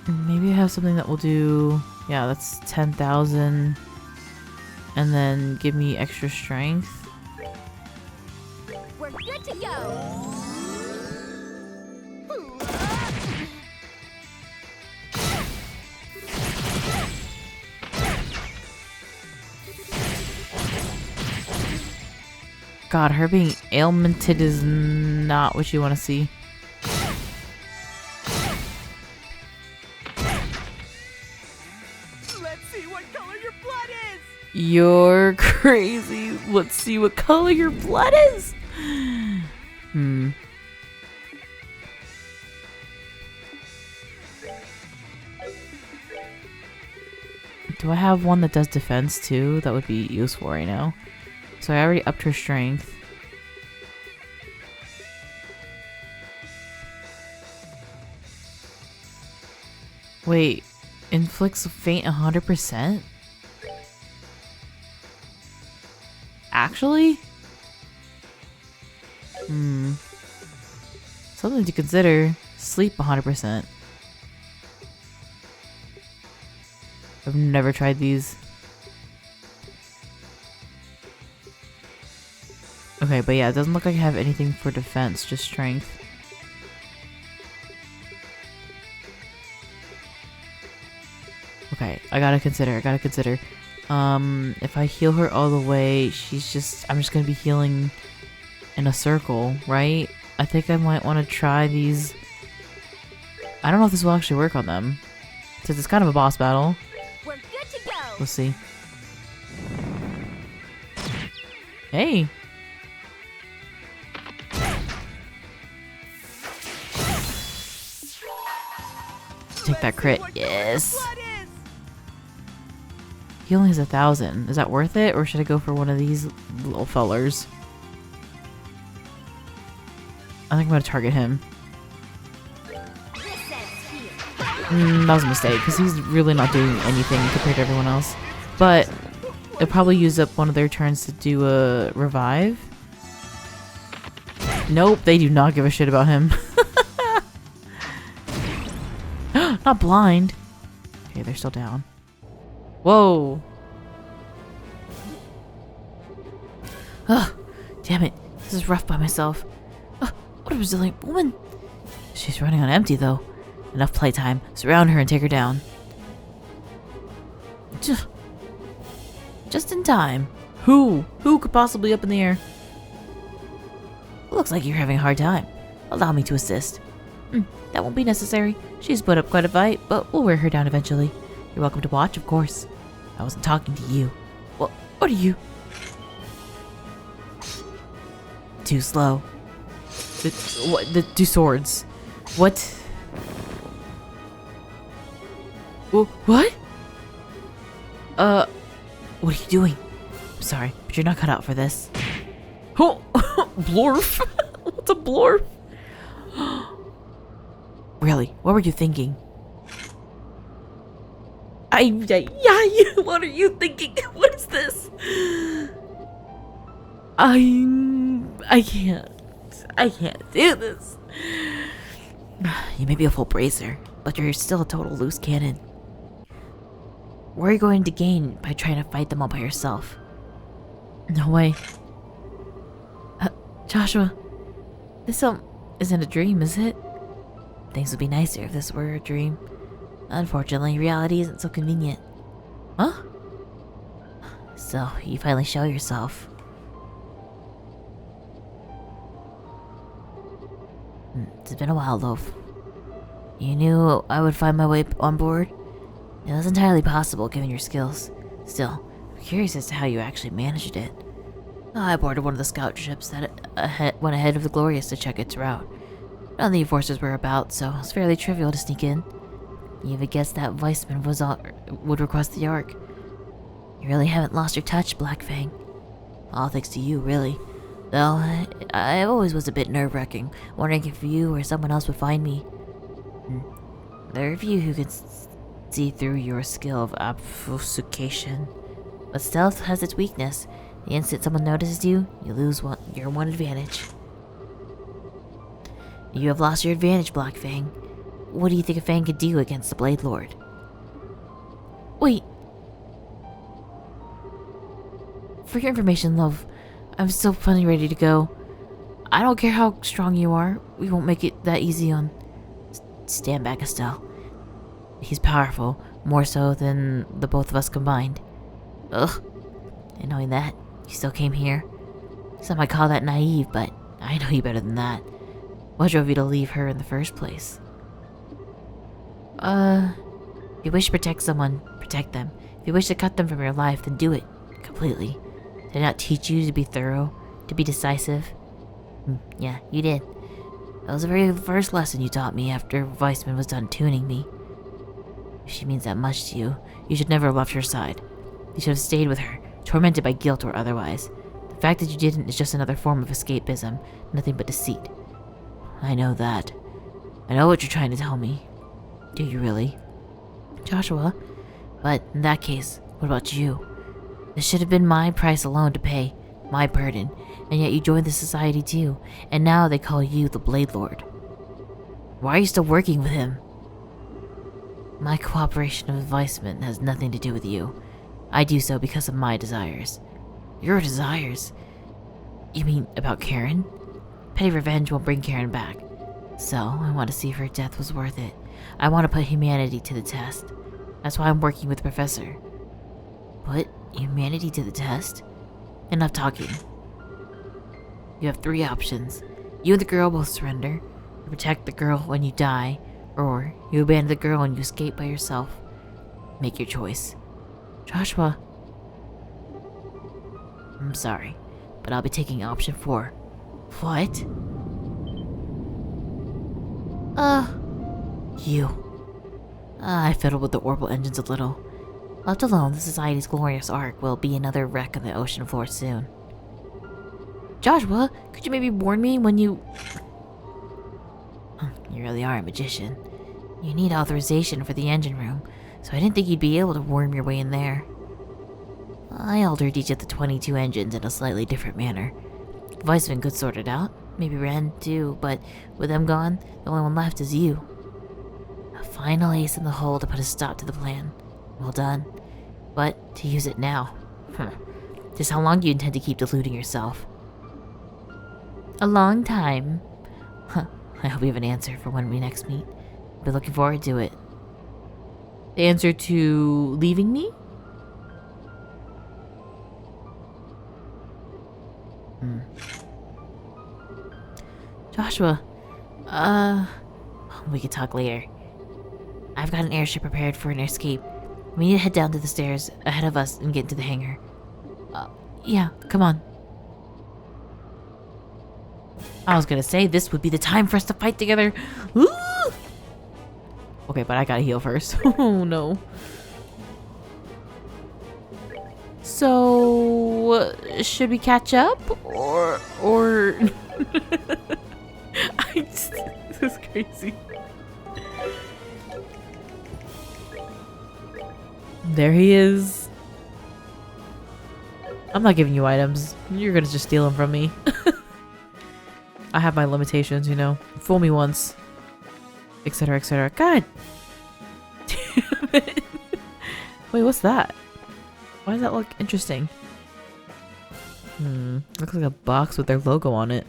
Maybe I have something that will do... Yeah, that's 10,000. And then give me extra strength. We're good to go. God, her being ailmented is not what you want to see. Let's see what color your blood is. You're crazy. Let's see what color your blood is. Do I have one that does defense too? That would be useful right now. So I already upped her strength. Wait, inflicts faint 100%? Actually? Something to consider. Sleep 100%. I've never tried these. Okay, but yeah, it doesn't look like I have anything for defense, just strength. Okay, I gotta consider. If I heal her all the way, I'm just gonna be healing in a circle, right? I think I might want to try these I don't know if this will actually work on them. Since it's kind of a boss battle. We're good to go. We'll see. Hey. Take that crit. Yes. He only has 1,000. Is that worth it? Or should I go for one of these little fellers? I think I'm going to target him. That was a mistake, because he's really not doing anything compared to everyone else. But they'll probably use up one of their turns to do a revive. Nope, they do not give a shit about him. Not blind. Okay, they're still down. Whoa. Ugh, damn it. This is rough by myself. Ugh, what a resilient woman. She's running on empty, though. Enough playtime. Surround her and take her down. Just in time. Who? Who could possibly up in the air? Looks like you're having a hard time. Allow me to assist. That won't be necessary. She's put up quite a fight, but we'll wear her down eventually. You're welcome to watch, of course. I wasn't talking to you. What are you? Too slow. The two swords. What? What? What are you doing? I'm sorry, but you're not cut out for this. Oh, blorf. What's a blorf? Really? What were you thinking? What are you thinking? What is this? I can't do this. You may be a full bracer, but you're still a total loose cannon. What are you going to gain by trying to fight them all by yourself? No way. Joshua, this isn't a dream, is it? Things would be nicer if this were a dream. Unfortunately, reality isn't so convenient. Huh? So, you finally show yourself. It's been a while, Loaf. You knew I would find my way on board? It was entirely possible given your skills. Still, I'm curious as to how you actually managed it. I boarded one of the scout ships that went ahead of the Glorious to check its route. None of the enforcers were about, so it's fairly trivial to sneak in. You even guessed that Weissman would request the Ark. You really haven't lost your touch, Black Fang. All thanks to you, really. Though, I always was a bit nerve-wracking, wondering if you or someone else would find me. There are few who can see through your skill of obfuscation. But stealth has its weakness. The instant someone notices you, you lose your one advantage. You have lost your advantage, Black Fang. What do you think a Fang could do against the Blade Lord? Wait. For your information, love, I'm still plenty ready to go. I don't care how strong you are. We won't make it that easy on... Stand back, Estelle. He's powerful, more so than the both of us combined. Ugh. And knowing that, you still came here. Some might call that naive, but I know you better than that. What drove you to leave her in the first place? If you wish to protect someone, protect them. If you wish to cut them from your life, then do it. Completely. Did I not teach you to be thorough? To be decisive? Yeah, you did. That was the very first lesson you taught me after Weissman was done tuning me. If she means that much to you, you should never have left her side. You should have stayed with her, tormented by guilt or otherwise. The fact that you didn't is just another form of escapism, nothing but deceit. I know that. I know what you're trying to tell me. Do you really? Joshua? But in that case, what about you? This should have been my price alone to pay, my burden, and yet you joined the society too, and now they call you the Blade Lord. Why are you still working with him? My cooperation with Weissman has nothing to do with you. I do so because of my desires. Your desires? You mean about Karen? Petty revenge won't bring Karen back. So, I want to see if her death was worth it. I want to put humanity to the test. That's why I'm working with the Professor. Put humanity to the test? Enough talking. You have 3 options. You and the girl both surrender, or protect the girl when you die, Or you abandon the girl and you escape by yourself. Make your choice. Joshua. I'm sorry, but I'll be taking option 4. What? You. I fiddled with the orbital engines a little. Left alone, the Society's glorious ark will be another wreck on the ocean floor soon. Joshua, could you maybe warn me when you... You really are a magician. You need authorization for the engine room, so I didn't think you'd be able to worm your way in there. I altered each of the 22 engines in a slightly different manner. Weissman could sort it out, maybe Ren too, but with them gone, the only one left is you. A final ace in the hole to put a stop to the plan. Well done. But to use it now. Just how long do you intend to keep deluding yourself? A long time. I hope you have an answer for when we next meet. I'll be looking forward to it. The answer to leaving me? Joshua, we could talk later. I've got an airship prepared for an escape. We need to head down to the stairs ahead of us and get into the hangar. Yeah, come on. I was gonna say this would be the time for us to fight together. Woo! Okay, but I gotta heal first. Oh no. So, should we catch up or this is crazy. There he is. I'm not giving you items. You're gonna just steal them from me. I have my limitations, you know. Fool me once. Etc, etc. God! Damn it. Wait, what's that? Why does that look interesting? Looks like a box with their logo on it.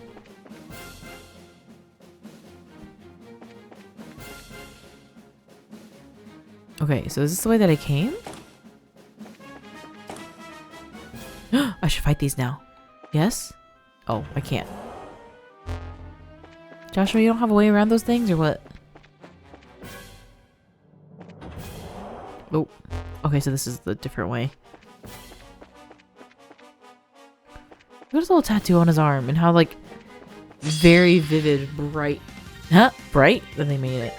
Okay, so is this the way that I came? I should fight these now. Yes? Oh, I can't. Joshua, you don't have a way around those things or what? Oh. Okay, so this is the different way. Look at his little tattoo on his arm and how, like, very vivid, bright. Huh? Bright? Then they made it.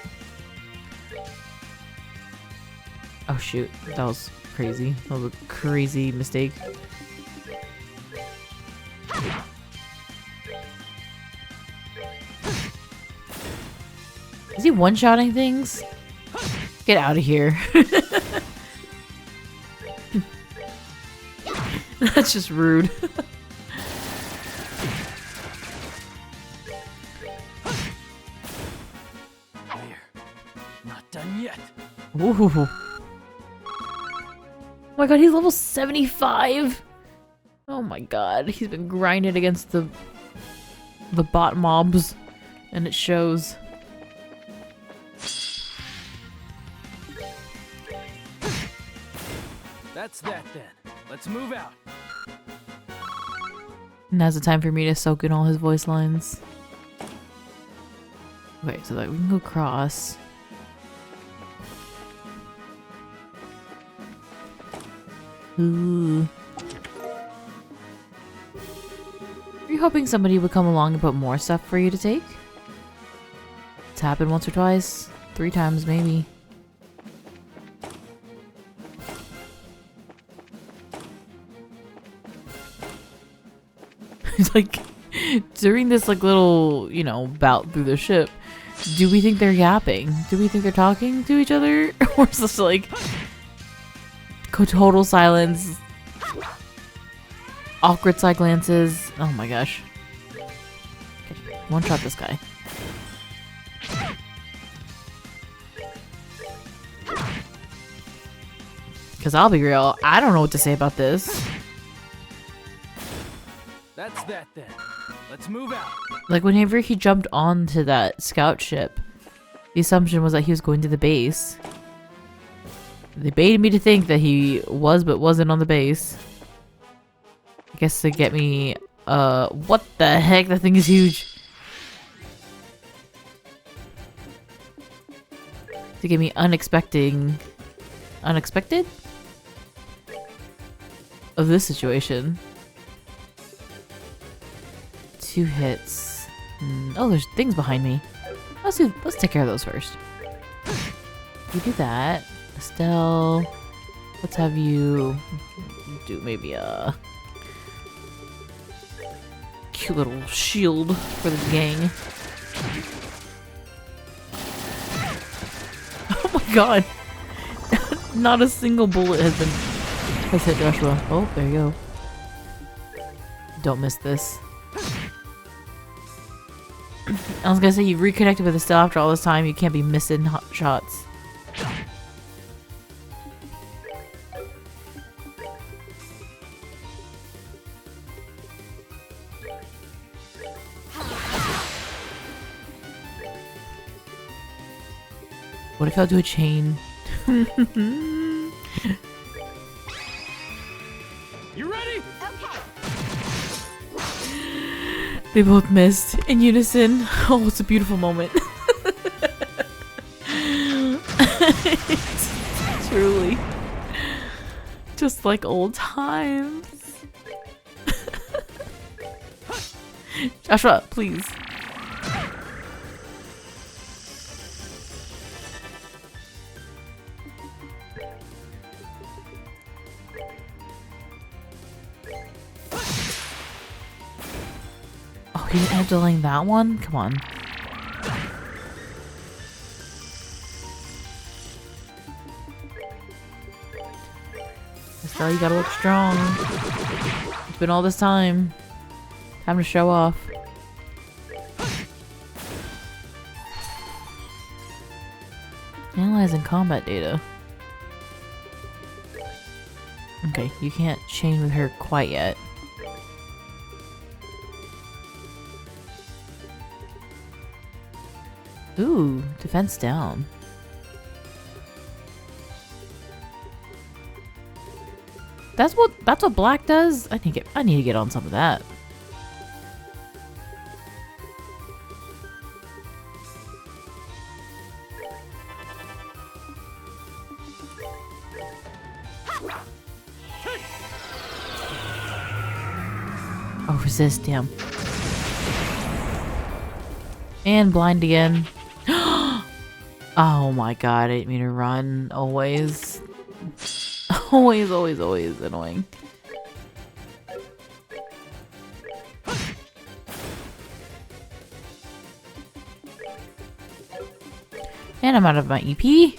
Oh shoot, that was crazy. That was a crazy mistake. Is he one-shotting things? Get out of here. That's just rude. Not done yet. Ooh. Oh my god, he's level 75! Oh my god, he's been grinding against the bot mobs, and it shows. That's that then. Let's move out. Now's the time for me to soak in all his voice lines. Okay, so that we can go across. Ooh. Are you hoping somebody would come along and put more stuff for you to take? It's happened once or twice. 3 times maybe. It's like, during this like little, you know, bout through the ship, do we think they're yapping? Do we think they're talking to each other? Or is this like total silence, awkward side glances? Oh my gosh. Okay, one shot this guy. Because I'll be real, I don't know what to say about this. That's that then. Let's move out. Like, whenever he jumped onto that scout ship, the assumption was that he was going to the base. They baited me to think that he was but wasn't on the base. I guess to get me, what the heck? That thing is huge. to give me unexpected of this situation. 2 hits. Oh, there's things behind me. Let's take care of those first. You do that. Estelle, let's have you do maybe a cute little shield for the gang. Oh my god! Not a single bullet has hit Joshua. Oh, there you go. Don't miss this. I was gonna say, you reconnected with Estelle after all this time. You can't be missing hot shots. What if I'll do a chain? You ready? Okay. They both missed in unison. Oh, it's a beautiful moment. Truly. Just like old times. Joshua, please. Oh, you didn't end up delaying that one? Come on. Estelle, you gotta look strong. It's been all this time. Time to show off. Analyzing combat data. Okay, you can't chain with her quite yet. Ooh, defense down. That's what black does? I need to get on some of that. Oh, resist, damn. And blind again. Oh my god, I didn't mean to run. Always. Always, always, always annoying. And I'm out of my EP.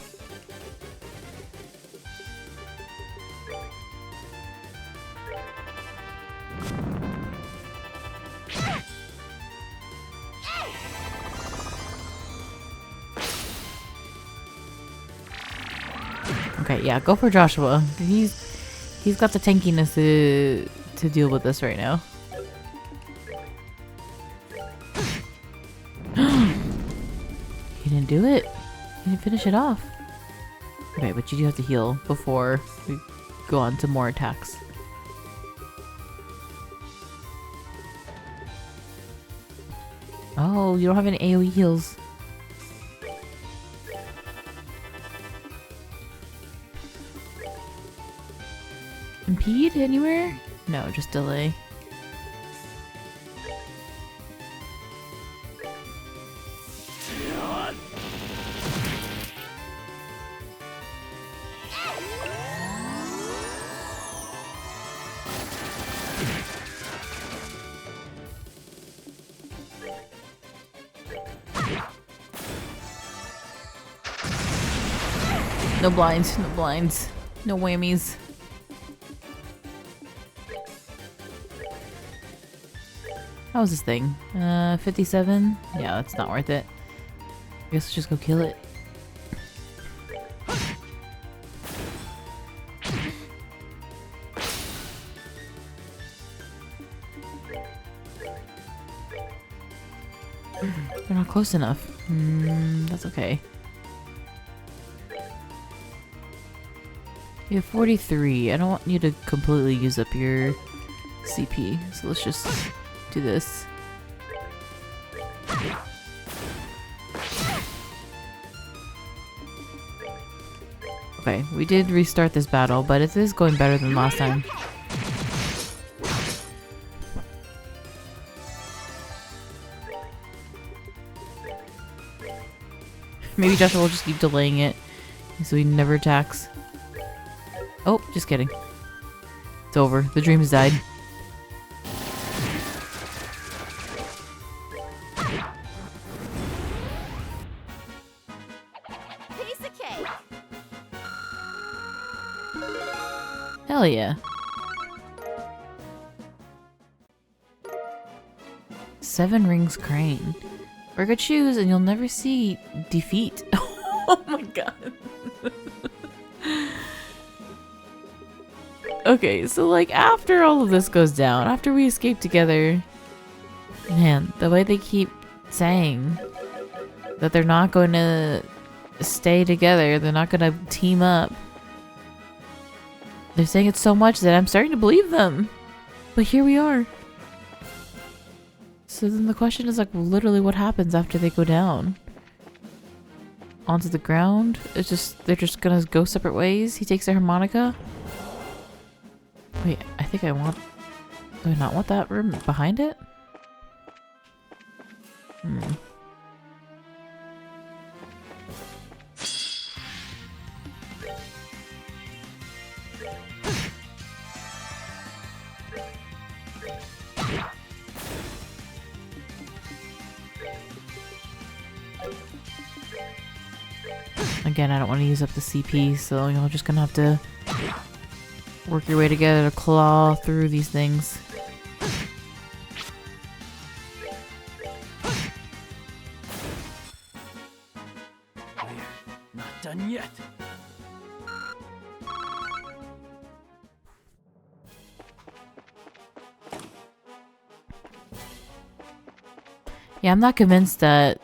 Okay, yeah, go for Joshua. He's got the tankiness to deal with this right now. He didn't do it. He didn't finish it off. Okay, but you do have to heal before we go on to more attacks. Oh, you don't have any AoE heals. Impede anywhere? No, just delay. No blinds, no blinds, no whammies. How was this thing? 57? Yeah, that's not worth it. I guess let's just go kill it. They're not close enough. That's okay. You have 43. I don't want you to completely use up your CP, so let's just do this. Okay, we did restart this battle, but it is going better than last time. Maybe Joshua will just keep delaying it so he never attacks. Oh, just kidding. It's over. The dream has died. Piece of cake. Hell yeah. 7 rings crane. Wear good shoes and you'll never see defeat. Oh my god. Okay, so like after all of this goes down, after we escape together, man, the way they keep saying that they're not going to stay together, they're not going to team up. They're saying it so much that I'm starting to believe them. But here we are. So then the question is like literally what happens after they go down? Onto the ground? It's just, they're just gonna go separate ways? He takes a harmonica? Wait, I think I want... Do I not want that room behind it? Again, I don't want to use up the CP, so you're just gonna have to work your way together to claw through these things. We're not done yet. Yeah, I'm not convinced that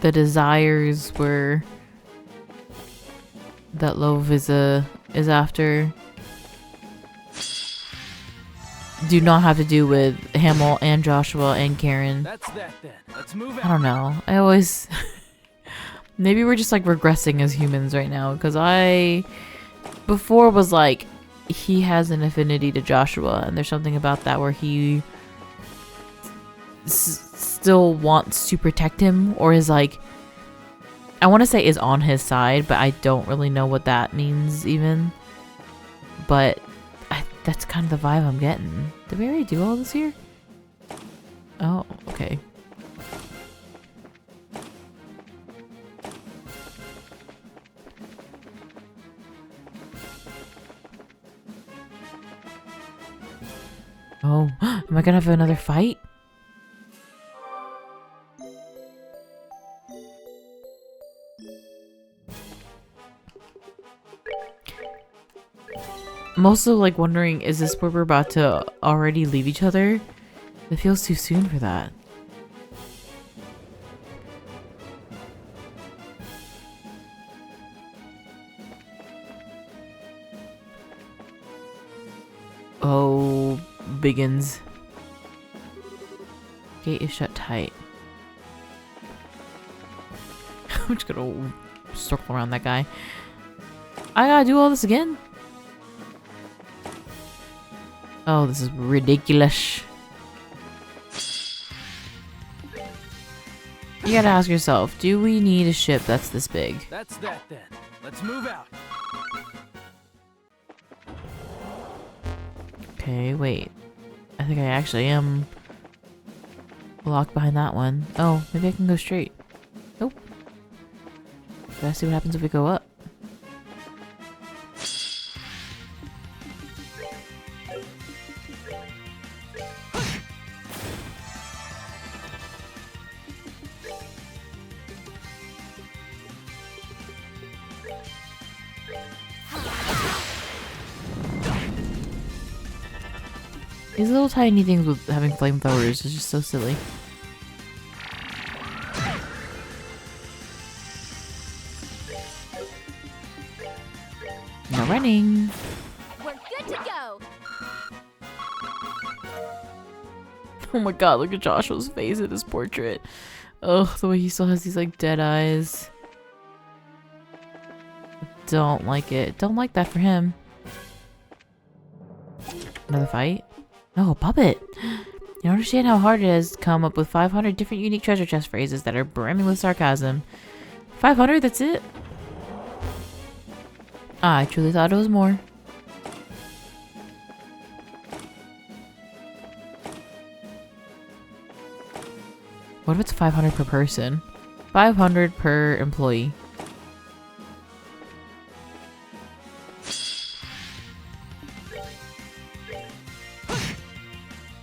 the desires were that Love is after do not have to do with Hamel and Joshua and Karen. That's that then. Let's move I out. don't know. I always maybe we're just like regressing as humans right now, because I before was like he has an affinity to Joshua and there's something about that where he still wants to protect him, or is like, I want to say is on his side, but I don't really know what that means even. But that's kind of the vibe I'm getting. Did we already do all this here? Oh, okay. Oh, am I gonna have another fight? I'm also like wondering, is this where we're about to already leave each other? It feels too soon for that. Oh, biggins. Gate is shut tight. I'm just gonna circle around that guy. I gotta do all this again? Oh, this is ridiculous. You gotta ask yourself, do we need a ship that's this big? That's that then. Let's move out. Okay, wait. I think I actually am locked behind that one. Oh, maybe I can go straight. Nope. Gotta see what happens if we go up. These little tiny things with having flamethrowers is just so silly. No running. We're good to go. Oh my god, look at Joshua's face in this portrait. Ugh, the way he still has these like dead eyes. don't like it. Don't like that for him. Another fight? Oh, puppet! You don't understand how hard it is to come up with 500 different unique treasure chest phrases that are brimming with sarcasm. 500? That's it? I truly thought it was more. What if it's 500 per person? 500 per employee.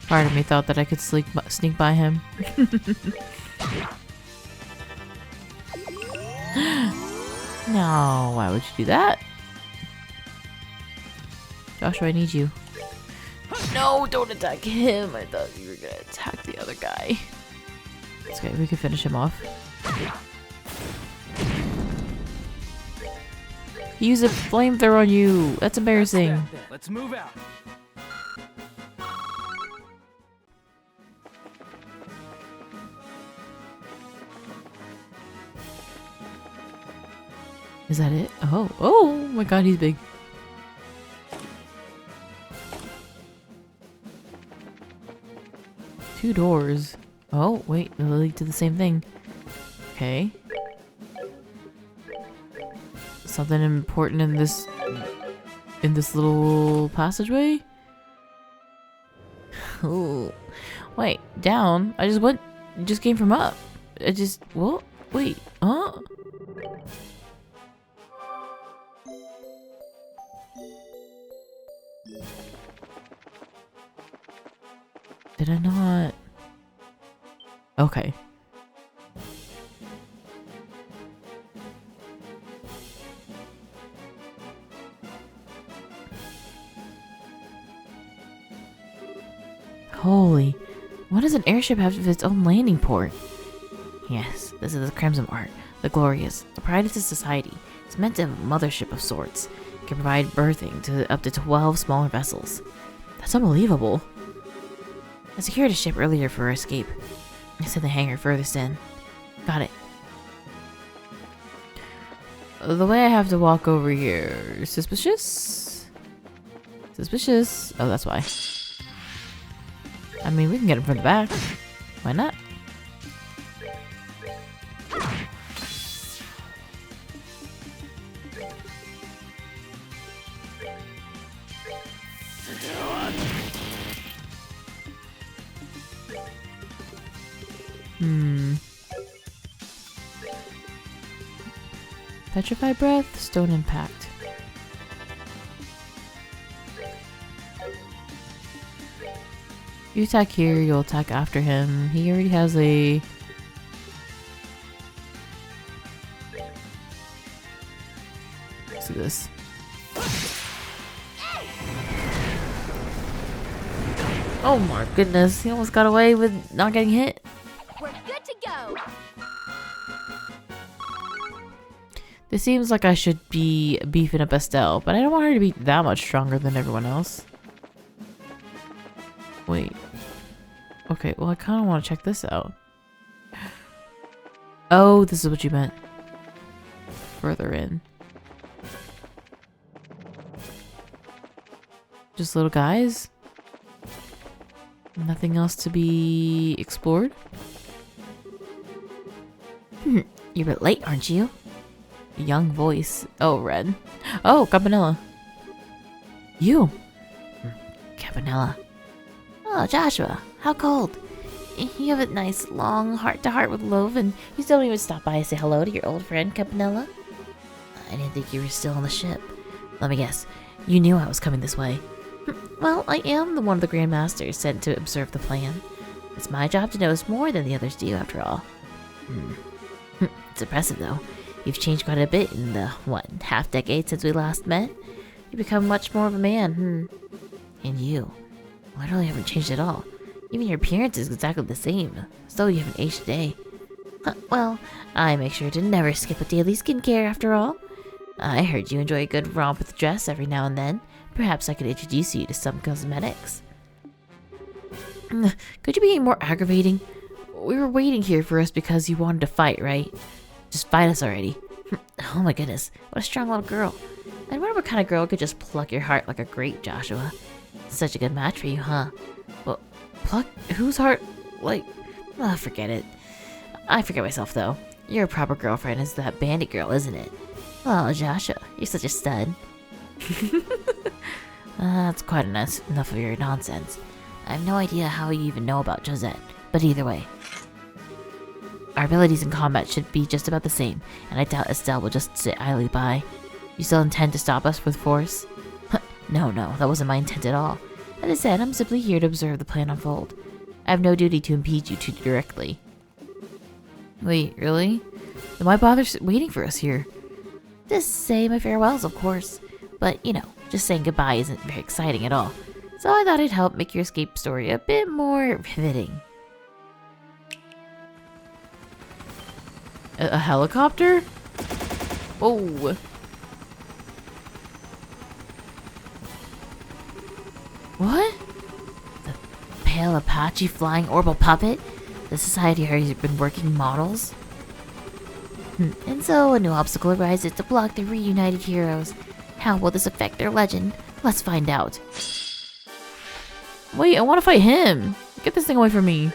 Part of me thought that I could sneak by him. No, why would you do that? Joshua, I need you. No, don't attack him. I thought you were gonna attack the other guy. It's okay, we can finish him off. Use a flamethrower on you. That's embarrassing. That's that then. Let's move out. Is that it? Oh, oh my god, he's big. Two doors. Oh, wait, they lead to the same thing. Okay. Something important in this little passageway? Oh. Wait, down? I just came from up. What? Wait, huh? Did I not? Okay. Holy. What does an airship have of its own landing port? Yes, this is the Crimson Art, the glorious, the pride of the society. It's meant to have a mothership of sorts. It can provide berthing to up to 12 smaller vessels. That's unbelievable. I secured a ship earlier for our escape. It's in the hangar furthest in. Got it. The way I have to walk over here. Suspicious? Suspicious. Oh, that's why. I mean, we can get him from the back. Why not? Petrified breath, stone impact. You attack here, you'll attack after him. He already has a... Let's do this. Oh my goodness, he almost got away with not getting hit. We're good to go. This seems like I should be beefing up Estelle, but I don't want her to be that much stronger than everyone else. Wait. Okay, well I kind of want to check this out. Oh, this is what you meant. Further in. Just little guys? Nothing else to be explored? You're a bit late, aren't you? A young voice. Oh, Red. Oh, Campanella. You. Campanella. Oh, Joshua, how cold. You have a nice long heart-to-heart with Love, and you still don't even stop by and say hello to your old friend, Campanella? I didn't think you were still on the ship. Let me guess, you knew I was coming this way. Well, I am the one of the Grand Masters sent to observe the plan. It's my job to notice more than the others do, after all. It's impressive, though. You've changed quite a bit in the, half-decade since we last met? You've become much more of a man, And you literally haven't changed at all. Even your appearance is exactly the same, as though you haven't aged a day. Well, I make sure to never skip a daily skincare, after all. I heard you enjoy a good romp with dress every now and then. Perhaps I could introduce you to some cosmetics. Could you be more aggravating? We were waiting here for us because you wanted to fight, right? Just fight us already. Oh my goodness, what a strong little girl. I wonder what kind of girl could just pluck your heart like a grape, Joshua. Such a good match for you, huh? Well, pluck whose heart? Like, forget it. I forget myself though. Your proper girlfriend is that bandit girl, isn't it? Oh, Joshua, you're such a stud. That's quite enough of your nonsense. I have no idea how you even know about Josette, but either way. Our abilities in combat should be just about the same, and I doubt Estelle will just sit idly by. You still intend to stop us with force? No, that wasn't my intent at all. As I said, I'm simply here to observe the plan unfold. I have no duty to impede you too directly. Wait, really? Then why bother waiting for us here? Just say my farewells, of course. But, you know, just saying goodbye isn't very exciting at all. So I thought it'd help make your escape story a bit more riveting. A helicopter? Oh. What? The pale Apache flying orbital puppet? The society has been working models? And so a new obstacle arises to block the reunited heroes. How will this affect their legend? Let's find out. Wait, I want to fight him. Get this thing away from me.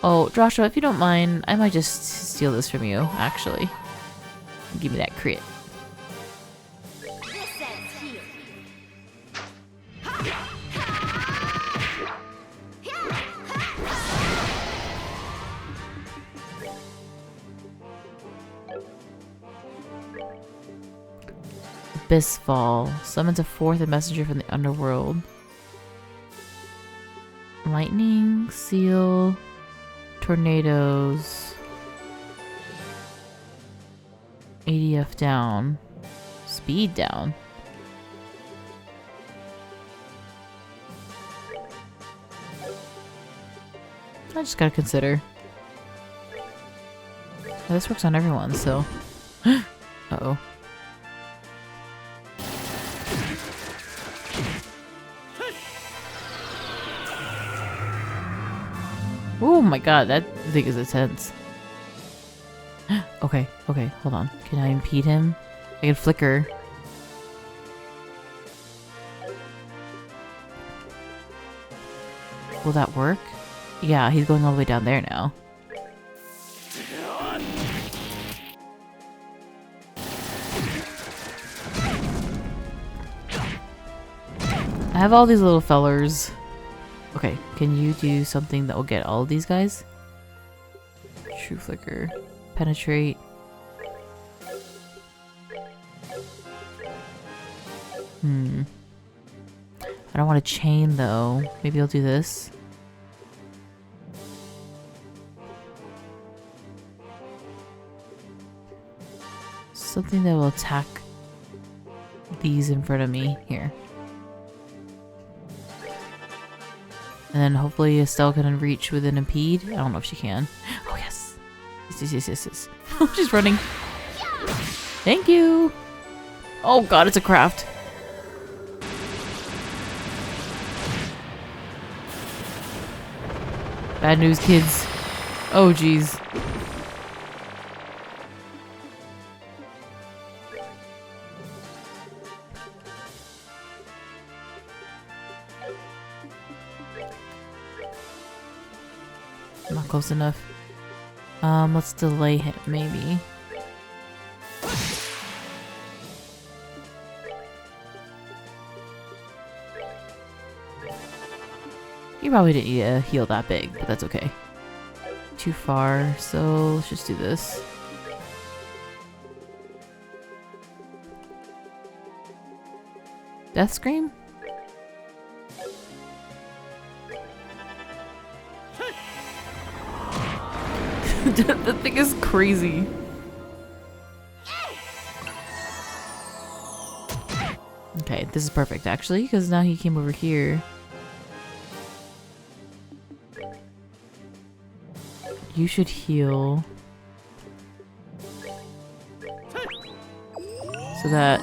Oh, Joshua, if you don't mind, I might just steal this from you, actually. Give me that crit. This ends here. Abyss Fall. Summons a fourth messenger from the underworld. Lightning, seal, tornadoes. ADF down. Speed down. I just gotta consider. This works on everyone, so. Uh-oh. Oh my god, that thing is intense. Okay, hold on. Can I impede him? I can flicker. Will that work? Yeah, he's going all the way down there now. I have all these little fellers. Okay, can you do something that will get all of these guys? True flicker. Penetrate. I don't want to chain though. Maybe I'll do this. Something that will attack these in front of me. Here. And then hopefully Estelle can reach with an impede. I don't know if she can. Oh yes. Yes. Oh, she's running. Thank you. Oh god, it's a craft. Bad news, kids. Oh jeez. Not close enough. Let's delay him, maybe. You probably didn't need to heal that big, but that's okay. Too far, so let's just do this. Death Scream? That thing is crazy. Okay, this is perfect actually, because now he came over here. You should heal. So that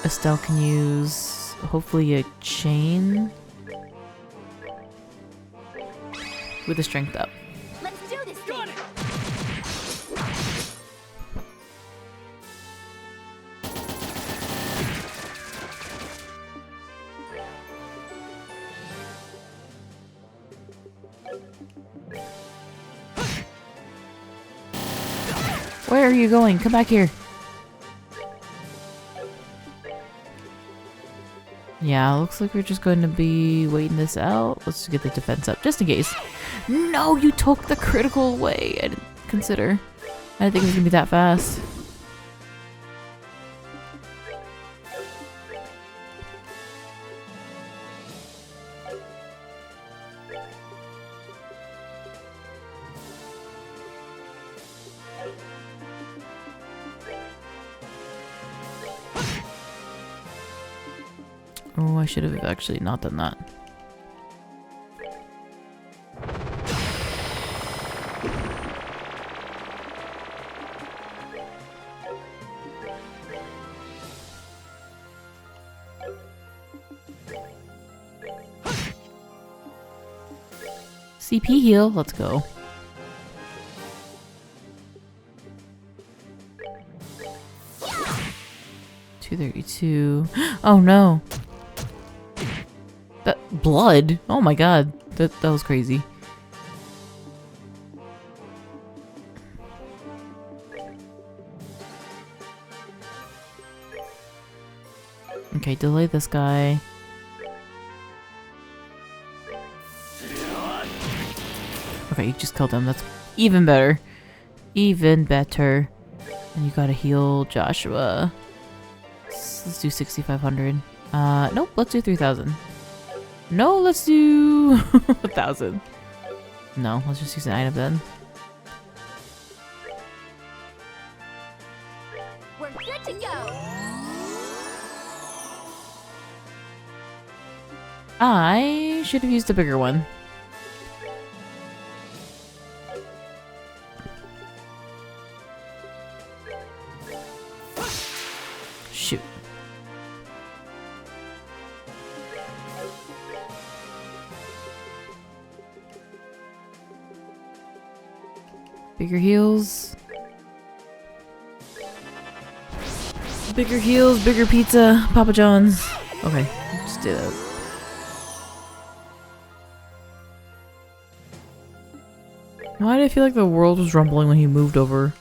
Estelle can use, hopefully, a chain. With the strength up. Let's do this thing. Where are you going? Come back here. Yeah, looks like we're just going to be waiting this out. Let's just get the defense up, just in case. No, you took the critical away. I didn't consider. I didn't think it was going to be that fast. Oh, I should have actually not done that. CP heal, let's go. $232. Oh no. That blood? Oh my god. That was crazy. Okay, delay this guy. Okay, you just killed him. That's even better. Even better. And you gotta heal Joshua. Let's do 6,500. Nope, let's do 3,000. No, let's do 1,000. No, let's just use an item then. We're good to go. I should have used a bigger one. Shoot. Bigger heels. Bigger heels, bigger pizza, Papa John's. Okay, just do that. Why did I feel like the world was rumbling when he moved over?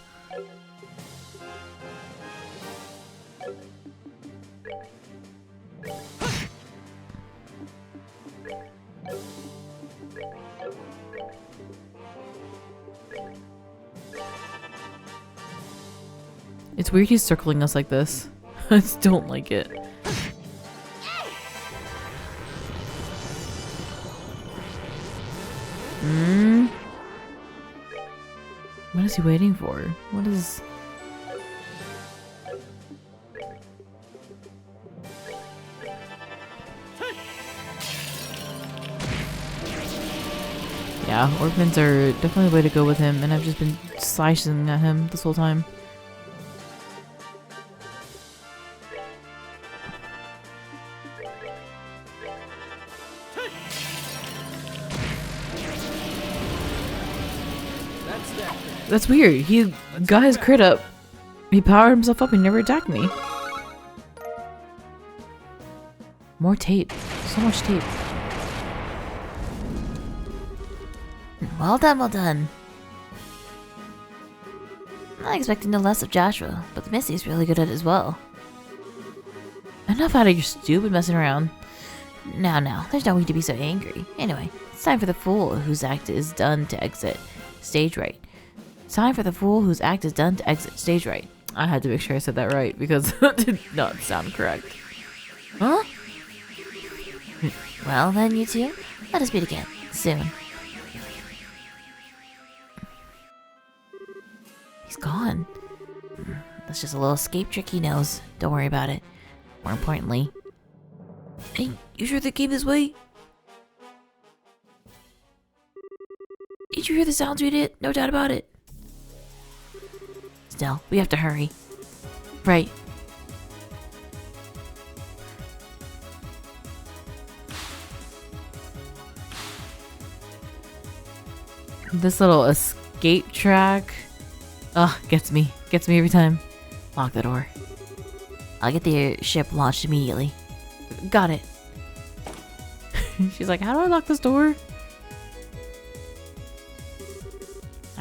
It's weird he's circling us like this. I just don't like it. What is he waiting for? What is... Yeah, orphans are definitely the way to go with him, and I've just been slicing at him this whole time. That's weird. He got his crit up. He powered himself up and never attacked me. More tape. So much tape. Well done, well done. I'm not expecting no less of Joshua, but Missy's really good at it as well. Enough out of your stupid messing around. Now, there's no need to be so angry. Anyway, it's time for the fool whose act is done to exit stage right. Time for the fool whose act is done to exit stage right. I had to make sure I said that right because that did not sound correct. Huh? Well then, you two, let us meet again, soon. He's gone. That's just a little escape trick he knows. Don't worry about it. More importantly... Hey, you sure they came this way? Did you hear the sounds we did? No doubt about it. Estelle, we have to hurry. Right. This little escape track. Ugh, gets me every time. Lock the door. I'll get the ship launched immediately. Got it. She's like, how do I lock this door?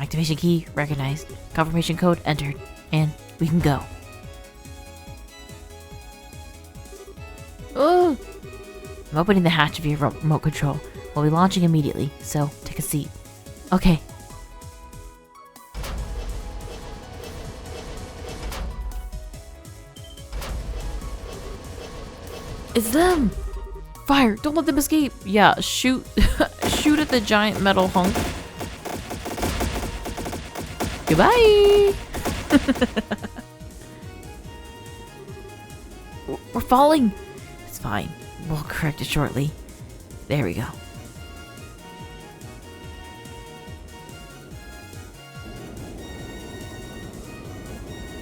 Activation key recognized. Confirmation code entered. And we can go. Oh! I'm opening the hatch of your remote control. We'll be launching immediately, so take a seat. Okay. It's them! Fire! Don't let them escape! Yeah, shoot. Shoot at the giant metal hunk. Goodbye! We're falling! It's fine. We'll correct it shortly. There we go.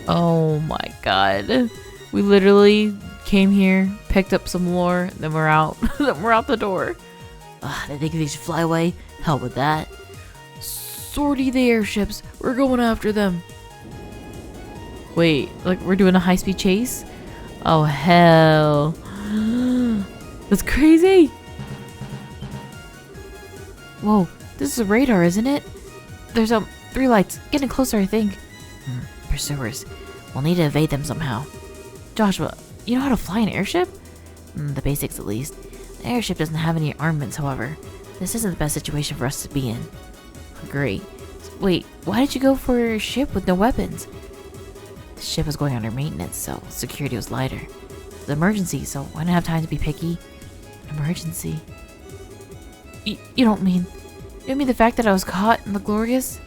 Oh my god. We literally came here, picked up some lore, then we're out. Then we're out the door. They think they should fly away? Hell with that. Sortie the airships. We're going after them. Wait, like we're doing a high-speed chase? Oh hell. That's crazy. Whoa, this is a radar, isn't it? There's 3 lights. Getting closer, I think. Pursuers. We'll need to evade them somehow. Joshua, you know how to fly an airship? The basics at least. The airship doesn't have any armaments, however. This isn't the best situation for us to be in. Great. Wait, why did you go for a ship with no weapons? The ship was going under maintenance, so security was lighter. It's an emergency, so I didn't have time to be picky. Emergency? You don't mean... You don't mean the fact that I was caught in the Glorious?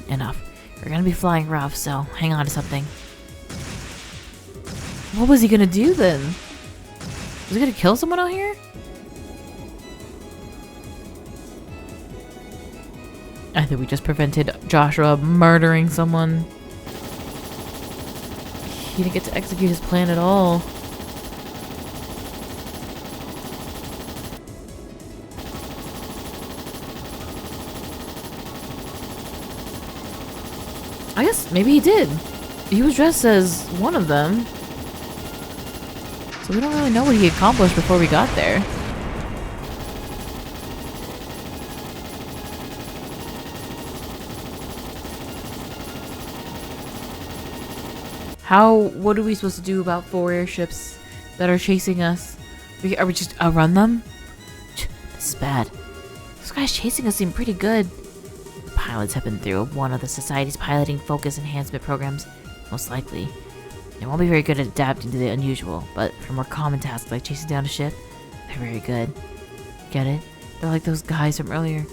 Enough. We're gonna be flying rough, so hang on to something. What was he gonna do then? Was he gonna kill someone out here? I think we just prevented Joshua murdering someone. He didn't get to execute his plan at all. I guess maybe he did. He was dressed as one of them. So we don't really know what he accomplished before we got there. What are we supposed to do about 4 airships that are chasing us? Are we just outrun them? This is bad. Those guys chasing us seem pretty good. Pilots have been through one of the Society's piloting focus enhancement programs, most likely. They won't be very good at adapting to the unusual, but for more common tasks like chasing down a ship, they're very good. Get it? They're like those guys from earlier.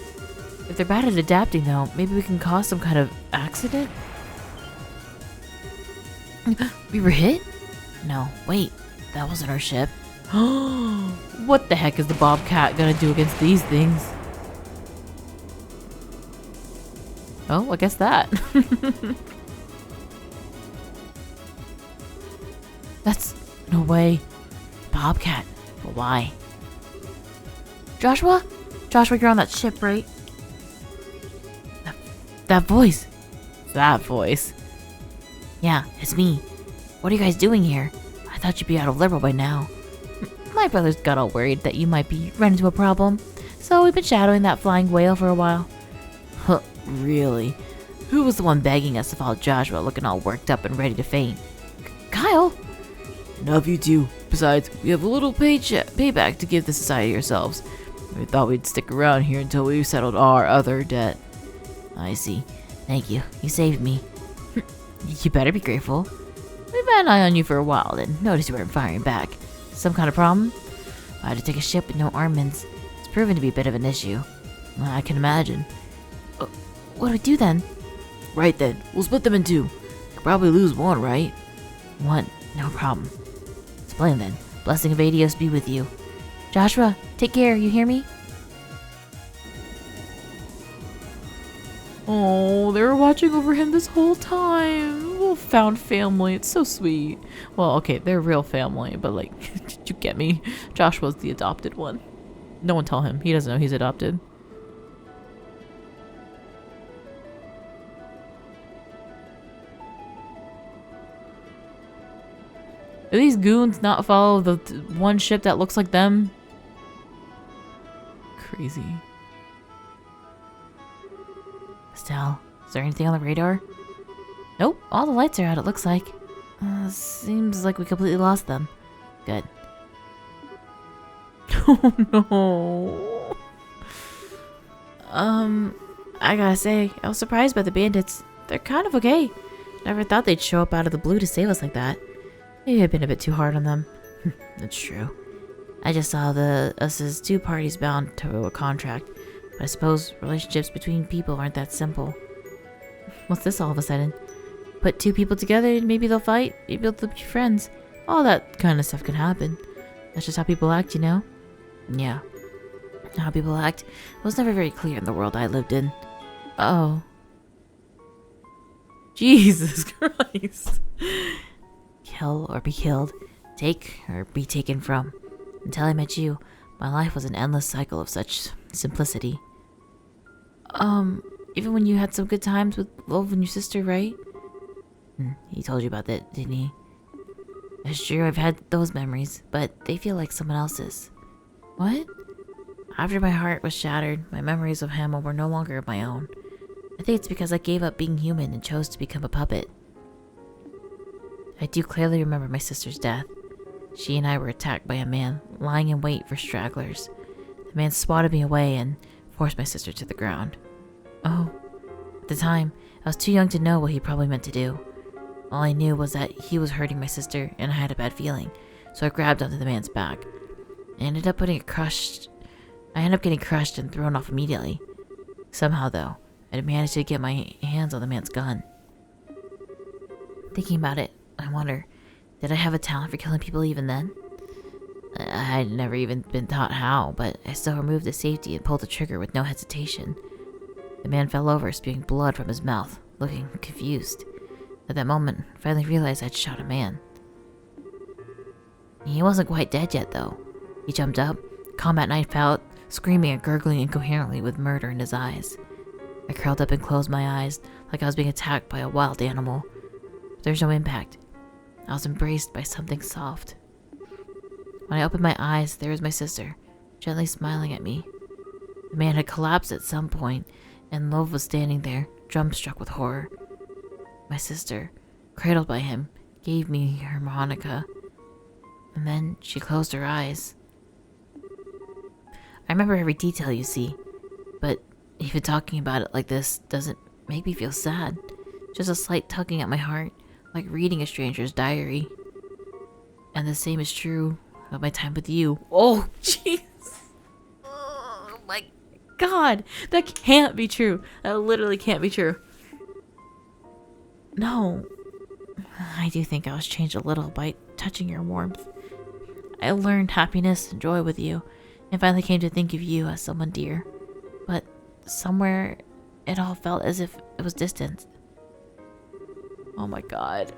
If they're bad at adapting though, maybe we can cause some kind of accident? We were hit? No, wait. That wasn't our ship. What the heck is the Bobcat gonna do against these things? Oh, I guess that. That's... no way. Bobcat. But why? Joshua? Joshua, you're on that ship, right? That voice. That voice. Yeah, it's me. What are you guys doing here? I thought you'd be out of Liberal by now. My brothers got all worried that you might be running into a problem, so we've been shadowing that flying whale for a while. Huh, really? Who was the one begging us to follow Joshua looking all worked up and ready to faint? Kyle? Enough you two. Besides, we have a little payback to give the society ourselves. We thought we'd stick around here until we settled our other debt. I see. Thank you. You saved me. You better be grateful. We've had an eye on you for a while, then noticed you weren't firing back. Some kind of problem? I had to take a ship with no armaments. It's proven to be a bit of an issue. I can imagine. What do we do then? Right then, we'll split them in 2. Could probably lose 1, right? 1, no problem. It's a plan then. Blessing of Adios be with you. Joshua, take care, you hear me? Oh, they were watching over him this whole time. Little found family. It's so sweet. Well, okay, they're real family, but like, did you get me? Joshua's the adopted one. No one tell him. He doesn't know he's adopted. Do these goons not follow the one ship that looks like them? Crazy. Estelle, is there anything on the radar? Nope, all the lights are out, it looks like. Seems like we completely lost them. Good. Oh no. I gotta say, I was surprised by the bandits. They're kind of okay. Never thought they'd show up out of the blue to save us like that. Maybe I've been a bit too hard on them. That's true. I just saw us as two parties bound to a contract. But I suppose relationships between people aren't that simple. What's this all of a sudden? Put two people together and maybe they'll fight, maybe they'll be friends. All that kind of stuff can happen. That's just how people act, you know? Yeah. How people act was never very clear in the world I lived in. Oh. Jesus Christ. Kill or be killed. Take or be taken from. Until I met you, my life was an endless cycle of such simplicity. Even when you had some good times with Love and your sister, right? He told you about that, didn't he? That's true, I've had those memories, but they feel like someone else's. What? After my heart was shattered, my memories of Hamel were no longer my own. I think it's because I gave up being human and chose to become a puppet. I do clearly remember my sister's death. She and I were attacked by a man, lying in wait for stragglers. The man swatted me away and forced my sister to the ground. Oh. At the time, I was too young to know what he probably meant to do. All I knew was that he was hurting my sister and I had a bad feeling, so I grabbed onto the man's back. I ended up getting crushed and thrown off immediately. Somehow, though, I managed to get my hands on the man's gun. Thinking about it, I wonder, did I have a talent for killing people even then? I had never even been taught how, but I still removed the safety and pulled the trigger with no hesitation. The man fell over, spewing blood from his mouth, looking confused. At that moment, I finally realized I'd shot a man. He wasn't quite dead yet, though. He jumped up, combat knife out, screaming and gurgling incoherently with murder in his eyes. I curled up and closed my eyes, like I was being attacked by a wild animal. But there was no impact. I was embraced by something soft. When I opened my eyes, there was my sister, gently smiling at me. The man had collapsed at some point, and Love was standing there, dumbstruck with horror. My sister, cradled by him, gave me her harmonica, and then she closed her eyes. I remember every detail, you see, but even talking about it like this doesn't make me feel sad. Just a slight tugging at my heart, like reading a stranger's diary. And the same is true of my time with you. Oh, jeez. Oh my god. That can't be true. That literally can't be true. No. I do think I was changed a little by touching your warmth. I learned happiness and joy with you, and finally came to think of you as someone dear. But somewhere, it all felt as if it was distant. Oh my god.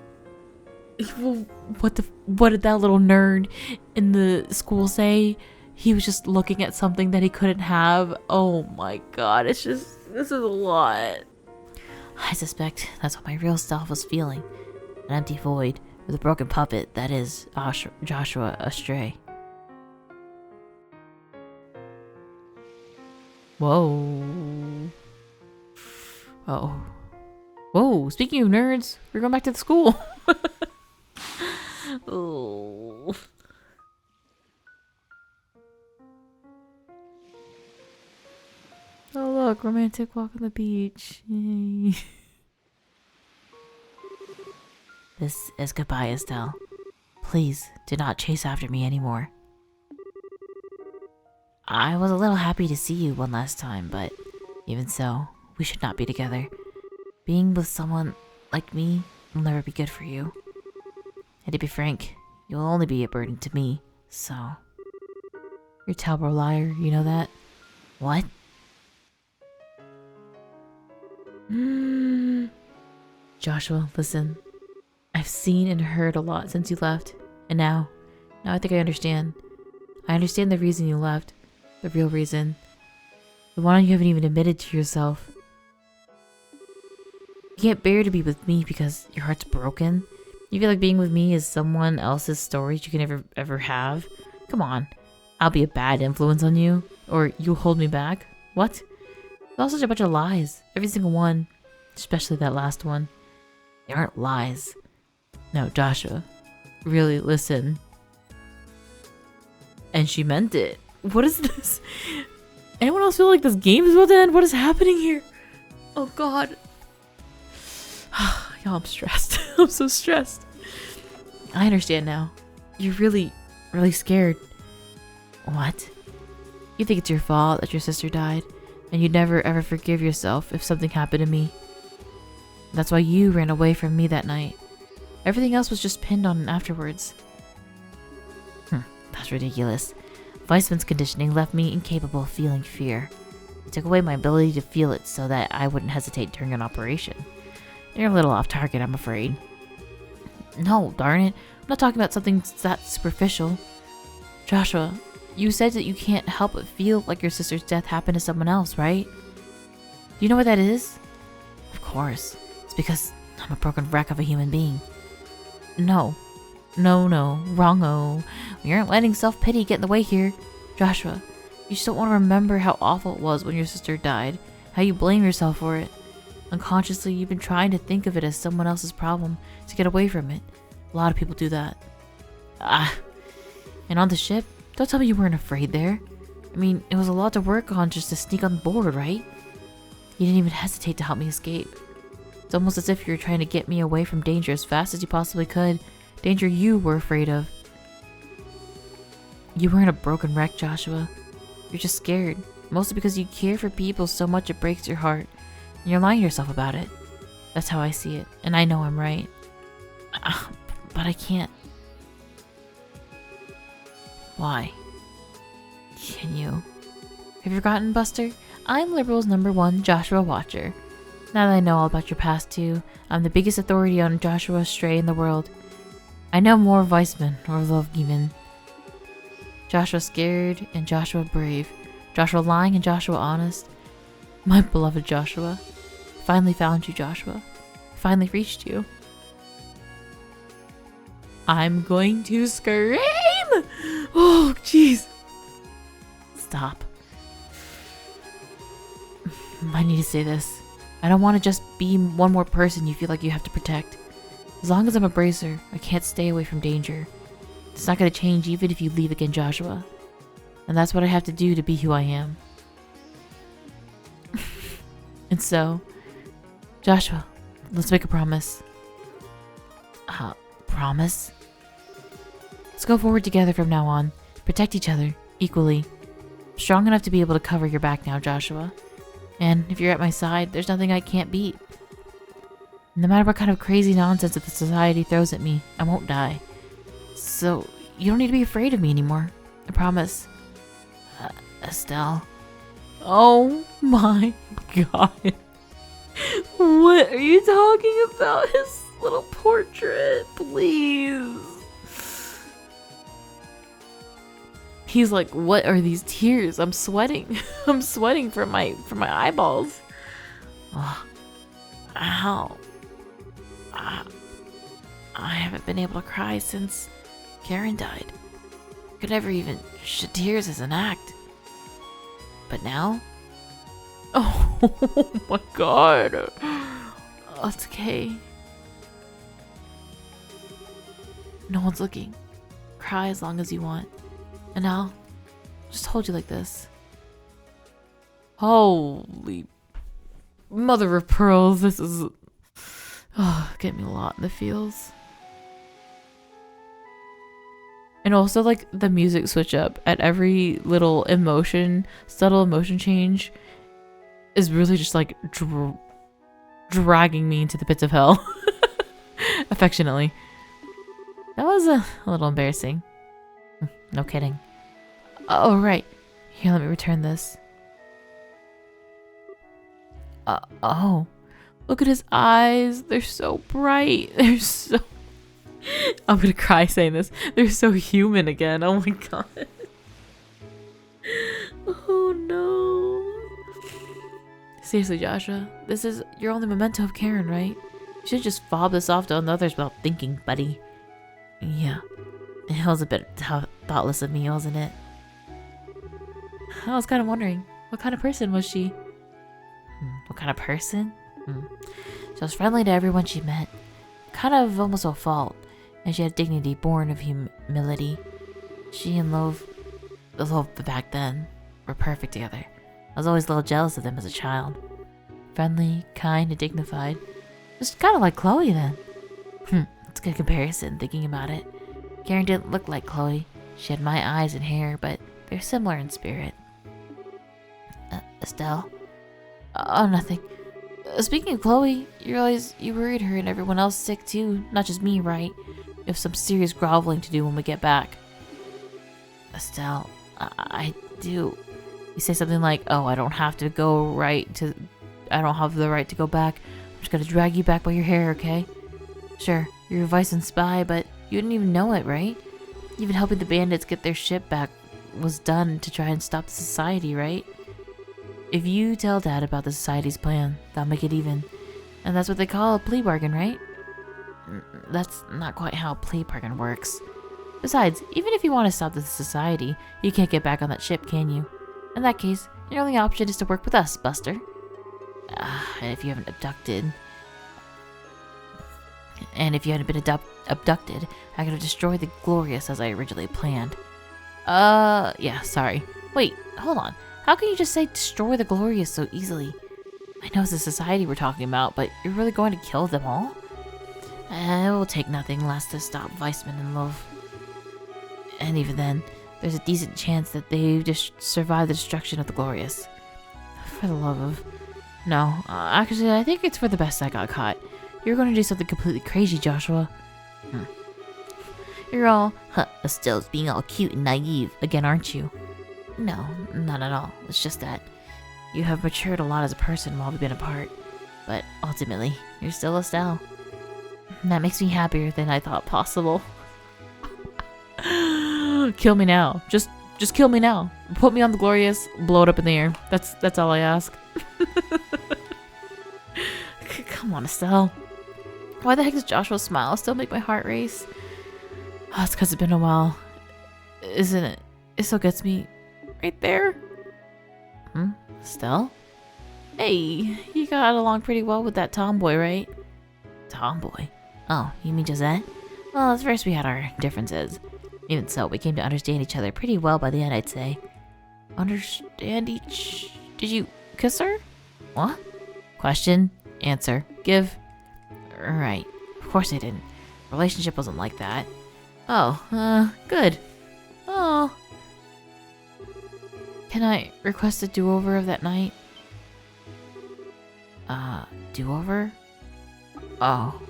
What did that little nerd in the school say? He was just looking at something that he couldn't have. Oh my god, this is a lot. I suspect that's what my real self was feeling. An empty void with a broken puppet that is Joshua astray. Whoa. Uh-oh. Whoa, speaking of nerds, we're going back to the school. Oh. Oh look, romantic walk on the beach. Yay. This is goodbye, Estelle. Please do not chase after me anymore. I was a little happy to see you one last time, but even so, we should not be together. Being with someone like me will never be good for you. And to be frank, you'll only be a burden to me, so... You're a terrible liar, you know that? What? Joshua, listen. I've seen and heard a lot since you left, and now I think I understand. I understand the reason you left. The real reason. The one you haven't even admitted to yourself. You can't bear to be with me because your heart's broken. You feel like being with me is someone else's stories you can ever have. Come on. I'll be a bad influence on you? Or you'll hold me back? What? It's all such a bunch of lies. Every single one. Especially that last one. They aren't lies. No, Joshua. Really, listen. And she meant it. What is this? Anyone else feel like this game is about to end? What is happening here? Oh god. Y'all, I'm stressed. I'm so stressed. I understand now. You're really, really scared. What? You think it's your fault that your sister died, and you'd never ever forgive yourself if something happened to me. That's why you ran away from me that night. Everything else was just pinned on afterwards. That's ridiculous. Weissman's conditioning left me incapable of feeling fear. It took away my ability to feel it so that I wouldn't hesitate during an operation. You're a little off target, I'm afraid. No, darn it. I'm not talking about something that superficial. Joshua, you said that you can't help but feel like your sister's death happened to someone else, right? Do you know what that is? Of course. It's because I'm a broken wreck of a human being. No. No, wrong-o. We aren't letting self-pity get in the way here. Joshua, you just don't want to remember how awful it was when your sister died, how you blame yourself for it. Unconsciously, you've been trying to think of it as someone else's problem to get away from it. A lot of people do that. And on the ship, don't tell me you weren't afraid there. I mean, it was a lot to work on just to sneak on board, right? You didn't even hesitate to help me escape. It's almost as if you were trying to get me away from danger as fast as you possibly could. Danger you were afraid of. You weren't a broken wreck, Joshua. You're just scared. Mostly because you care for people so much it breaks your heart. And you're lying to yourself about it. That's how I see it. And I know I'm right. But I can't. Why? Can you? Have you forgotten, Buster? I'm Liberal's #1 Joshua Watcher. Now that I know all about your past too, I'm the biggest authority on Joshua Stray in the world. I know more of Weissman, or love even. Joshua scared and Joshua brave. Joshua lying and Joshua honest. My beloved Joshua. Finally found you, Joshua. Finally reached you. I'm going to scream! Oh, jeez. Stop. I need to say this. I don't want to just be one more person you feel like you have to protect. As long as I'm a bracer, I can't stay away from danger. It's not going to change even if you leave again, Joshua. And that's what I have to do to be who I am. And so, Joshua, let's make a promise. Promise? Let's go forward together from now on. Protect each other, equally. I'm strong enough to be able to cover your back now, Joshua. And if you're at my side, there's nothing I can't beat. No matter what kind of crazy nonsense that the society throws at me, I won't die. So, you don't need to be afraid of me anymore. I promise. Estelle. Oh my god. What are you talking about? His little portrait, please. He's like, what are these tears? I'm sweating. I'm sweating from my eyeballs. Oh, ow. I haven't been able to cry since Karen died. Could never even shed tears as an act. But now? Oh my god. Oh, it's okay. No one's looking. Cry as long as you want. And I'll just hold you like this. Holy mother of pearls, this is... Oh, getting me a lot in the feels. And also, like, the music switch up at every little emotion, subtle emotion change is really just, like, dragging me into the pits of hell. Affectionately. That was a little embarrassing. No kidding. Oh, right. Here, let me return this. Oh. Look at his eyes. They're so bright. They're so... I'm gonna cry saying this. They're so human again. Oh my god. Oh no. Seriously, Joshua. This is your only memento of Karen, right? You should just fob this off to others without thinking, buddy. Yeah. It was a bit thoughtless of me, wasn't it? I was kind of wondering, what kind of person was she? What kind of person? She was friendly to everyone she met. Kind of almost a fault. And she had dignity born of humility. She and Love back then, were perfect together. I was always a little jealous of them as a child. Friendly, kind, and dignified. Just kind of like Chloe then. That's a good comparison, thinking about it. Karen didn't look like Chloe. She had my eyes and hair, but they're similar in spirit. Estelle? Oh, nothing. Speaking of Chloe, you realize you worried her and everyone else sick too, not just me, right? You have some serious groveling to do when we get back. Estelle, I do. You say something like, oh, I don't have the right to go back. I'm just gonna drag you back by your hair, okay? Sure, you're a vice and spy, but you didn't even know it, right? Even helping the bandits get their ship back was done to try and stop the society, right? If you tell Dad about the society's plan, that'll make it even. And that's what they call a plea bargain, right? That's not quite how a plea bargain works. Besides, even if you want to stop the society, you can't get back on that ship, can you? In that case, your only option is to work with us, Buster. And if you haven't been abducted, I could have destroyed the Glorious as I originally planned. Yeah, sorry. Wait, hold on. How can you just say destroy the Glorious so easily? I know it's the society we're talking about, but you're really going to kill them all? It will take nothing less to stop Weissman and Love. And even then, there's a decent chance that they just survive the destruction of the Glorious. For the love of... No, actually, I think it's for the best I got caught. You're going to do something completely crazy, Joshua. You're all, Estelle's being all cute and naive again, aren't you? No, not at all. It's just that you have matured a lot as a person while we've been apart. But ultimately, you're still Estelle. And that makes me happier than I thought possible. Kill me now. Just kill me now. Put me on the Glorious, blow it up in the air. That's all I ask. Come on, Estelle. Why the heck does Joshua's smile still make my heart race? Oh, it's because it's been a while. Isn't it? It still gets me right there. Estelle? Hey, you got along pretty well with that tomboy, right? Tomboy? Oh, you mean Josette? Well, at first we had our differences. Even so, we came to understand each other pretty well by the end, I'd say. Understand each... Did you kiss her? What? Question, answer, give. Right. Of course I didn't. Relationship wasn't like that. Oh, good. Oh. Can I request a do-over of that night? Do-over? Oh.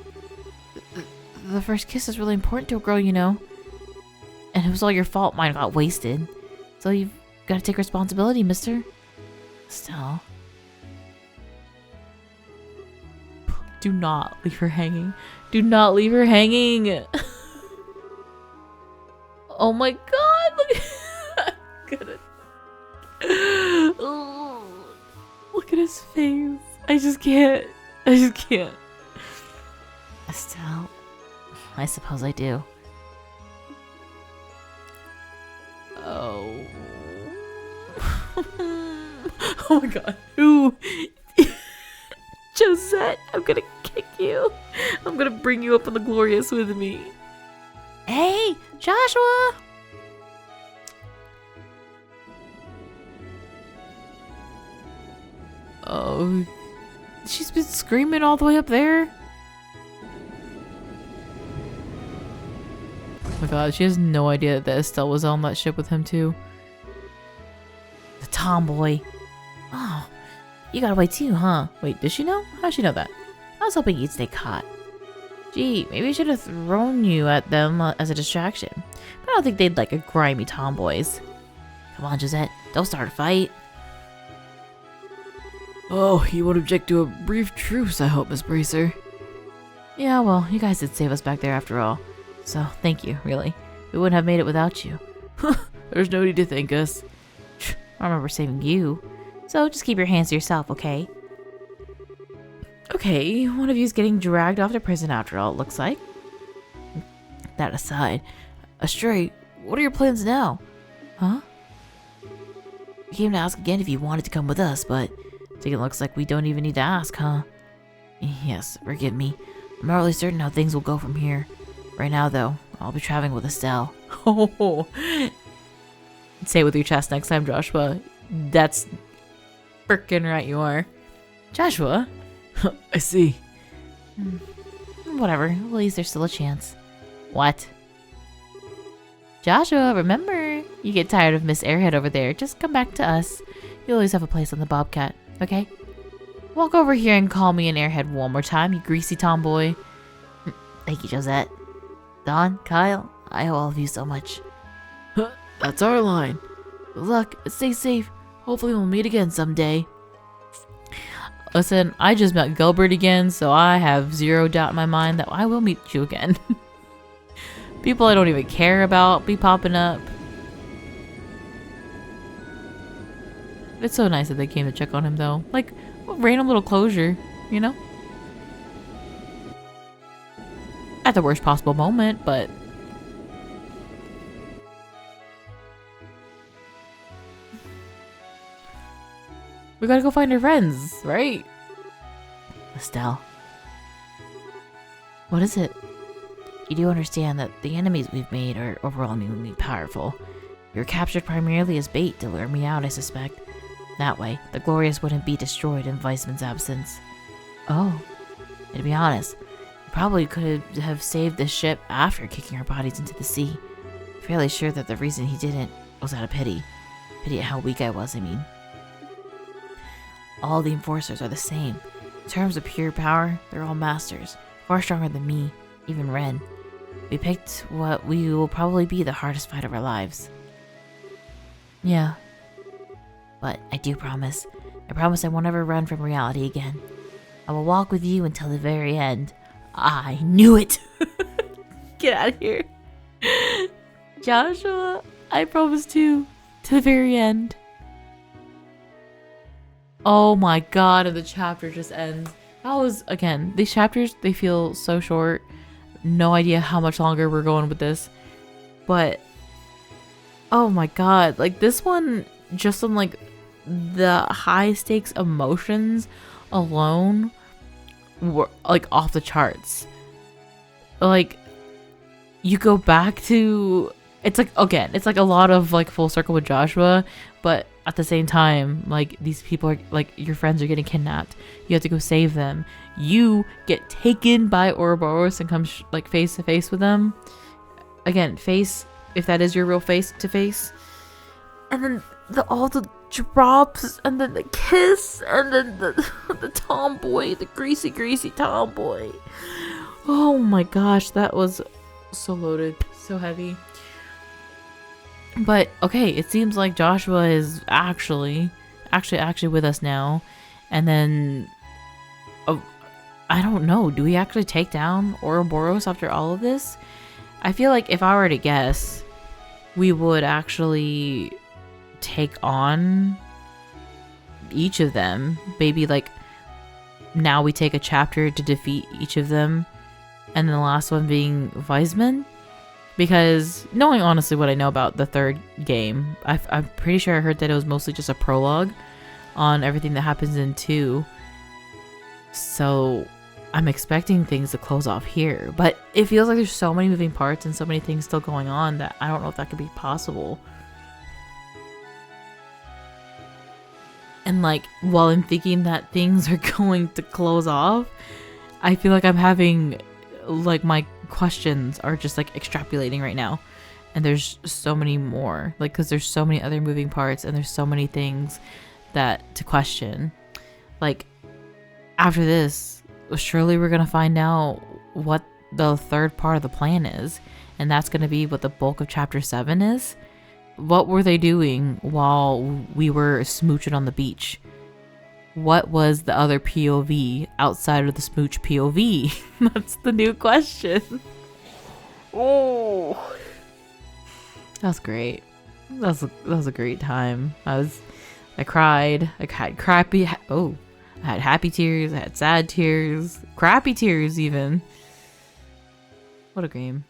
The first kiss is really important to a girl, you know. And it was all your fault mine got wasted. So you've got to take responsibility, mister. Estelle. Do not leave her hanging. Do not leave her hanging. Oh my god. Look at it. Look at his face. I just can't. Estelle. I suppose I do. Oh. Oh my god. Who? Josette, I'm gonna kick you. I'm gonna bring you up on the Glorious with me. Hey, Joshua! Oh, she's been screaming all the way up there. Oh my god, she has no idea that Estelle was on that ship with him too. The tomboy. Oh, you got away too, huh? Wait, did she know? How'd she know that? I was hoping you'd stay caught. Gee, maybe I should have thrown you at them as a distraction. But I don't think they'd like a grimy tomboys. Come on, Josette, don't start a fight. Oh, you won't object to a brief truce, I hope, Miss Bracer. Yeah, well, you guys did save us back there after all. So, thank you, really. We wouldn't have made it without you. There's no need to thank us. I remember saving you. So, just keep your hands to yourself, okay? Okay, one of you's getting dragged off to prison after all, it looks like. That aside, Astray, what are your plans now? Huh? We came to ask again if you wanted to come with us, but think it looks like we don't even need to ask, huh? Yes, forgive me. I'm not really certain how things will go from here. Right now, though, I'll be traveling with Estelle. Oh, say it with your chest next time, Joshua. That's frickin' right you are. Joshua? I see. Whatever, at least there's still a chance. What? Joshua, remember, you get tired of Miss Airhead over there, just come back to us. You'll always have a place on the Bobcat, okay? Walk over here and call me an airhead one more time, you greasy tomboy. Thank you, Josette. Dawn, Kyle, I owe all of you so much. That's our line. Good luck, stay safe. Hopefully we'll meet again someday. Listen, I just met Gilbert again, so I have zero doubt in my mind that I will meet you again. People I don't even care about be popping up. It's so nice that they came to check on him though. Like, a random little closure, you know? At the worst possible moment, but... we gotta go find our friends, right? Estelle, What is it? you do understand that the enemies we've made are overwhelmingly powerful. You were captured primarily as bait to lure me out, I suspect. That way, the Glorious wouldn't be destroyed in Weissman's absence. Oh. And to be honest, you probably could have saved the ship after kicking our bodies into the sea. Fairly sure that the reason he didn't was out of pity. Pity at how weak I was, I mean. All the enforcers are the same. In terms of pure power, they're all masters, far stronger than me, even Ren. We picked what we will probably be the hardest fight of our lives. Yeah. But I do promise. I promise I won't ever run from reality again. I will walk with you until the very end. I knew it! Get out of here. Joshua, I promise too. To the very end. Oh my god, and the chapter just ends. That was, again, these chapters, they feel so short. No idea how much longer we're going with this. But, oh my god, like this one, just on like the high stakes emotions alone were like off the charts. Like, you go back to, it's like, again, it's like a lot of like full circle with Joshua, but at the same time, like these people are like, your friends are getting kidnapped. You have to go save them. You get taken by Ouroboros and come like face to face with them. Again, face, if that is your real face to face. And then all the drops, and then the kiss, and then the tomboy, the greasy tomboy. Oh my gosh, that was so loaded, so heavy. But okay, it seems like Joshua is actually with us now. And then I don't know, do we actually take down Ouroboros after all of this? I feel like if I were to guess, we would actually take on each of them. Maybe like now we take a chapter to defeat each of them, and then the last one being Weissman. Because knowing honestly what I know about the third game, I'm pretty sure I heard that it was mostly just a prologue on everything that happens in 2. So I'm expecting things to close off here. But it feels like there's so many moving parts and so many things still going on that I don't know if that could be possible. And like, while I'm thinking that things are going to close off, I feel like I'm having, like, my questions are just like extrapolating right now. And there's so many more, like, because there's so many other moving parts and there's so many things that to question. Like, after this, surely we're gonna find out what the third part of the plan is, and that's gonna be what the bulk of chapter 7 is. What were they doing while we were smooching on the beach? What was the other POV outside of the smooch POV? That's the new question. Oh, that was great. That was a great time. I cried. I had crappy. I had happy tears. I had sad tears. Crappy tears even. What a game.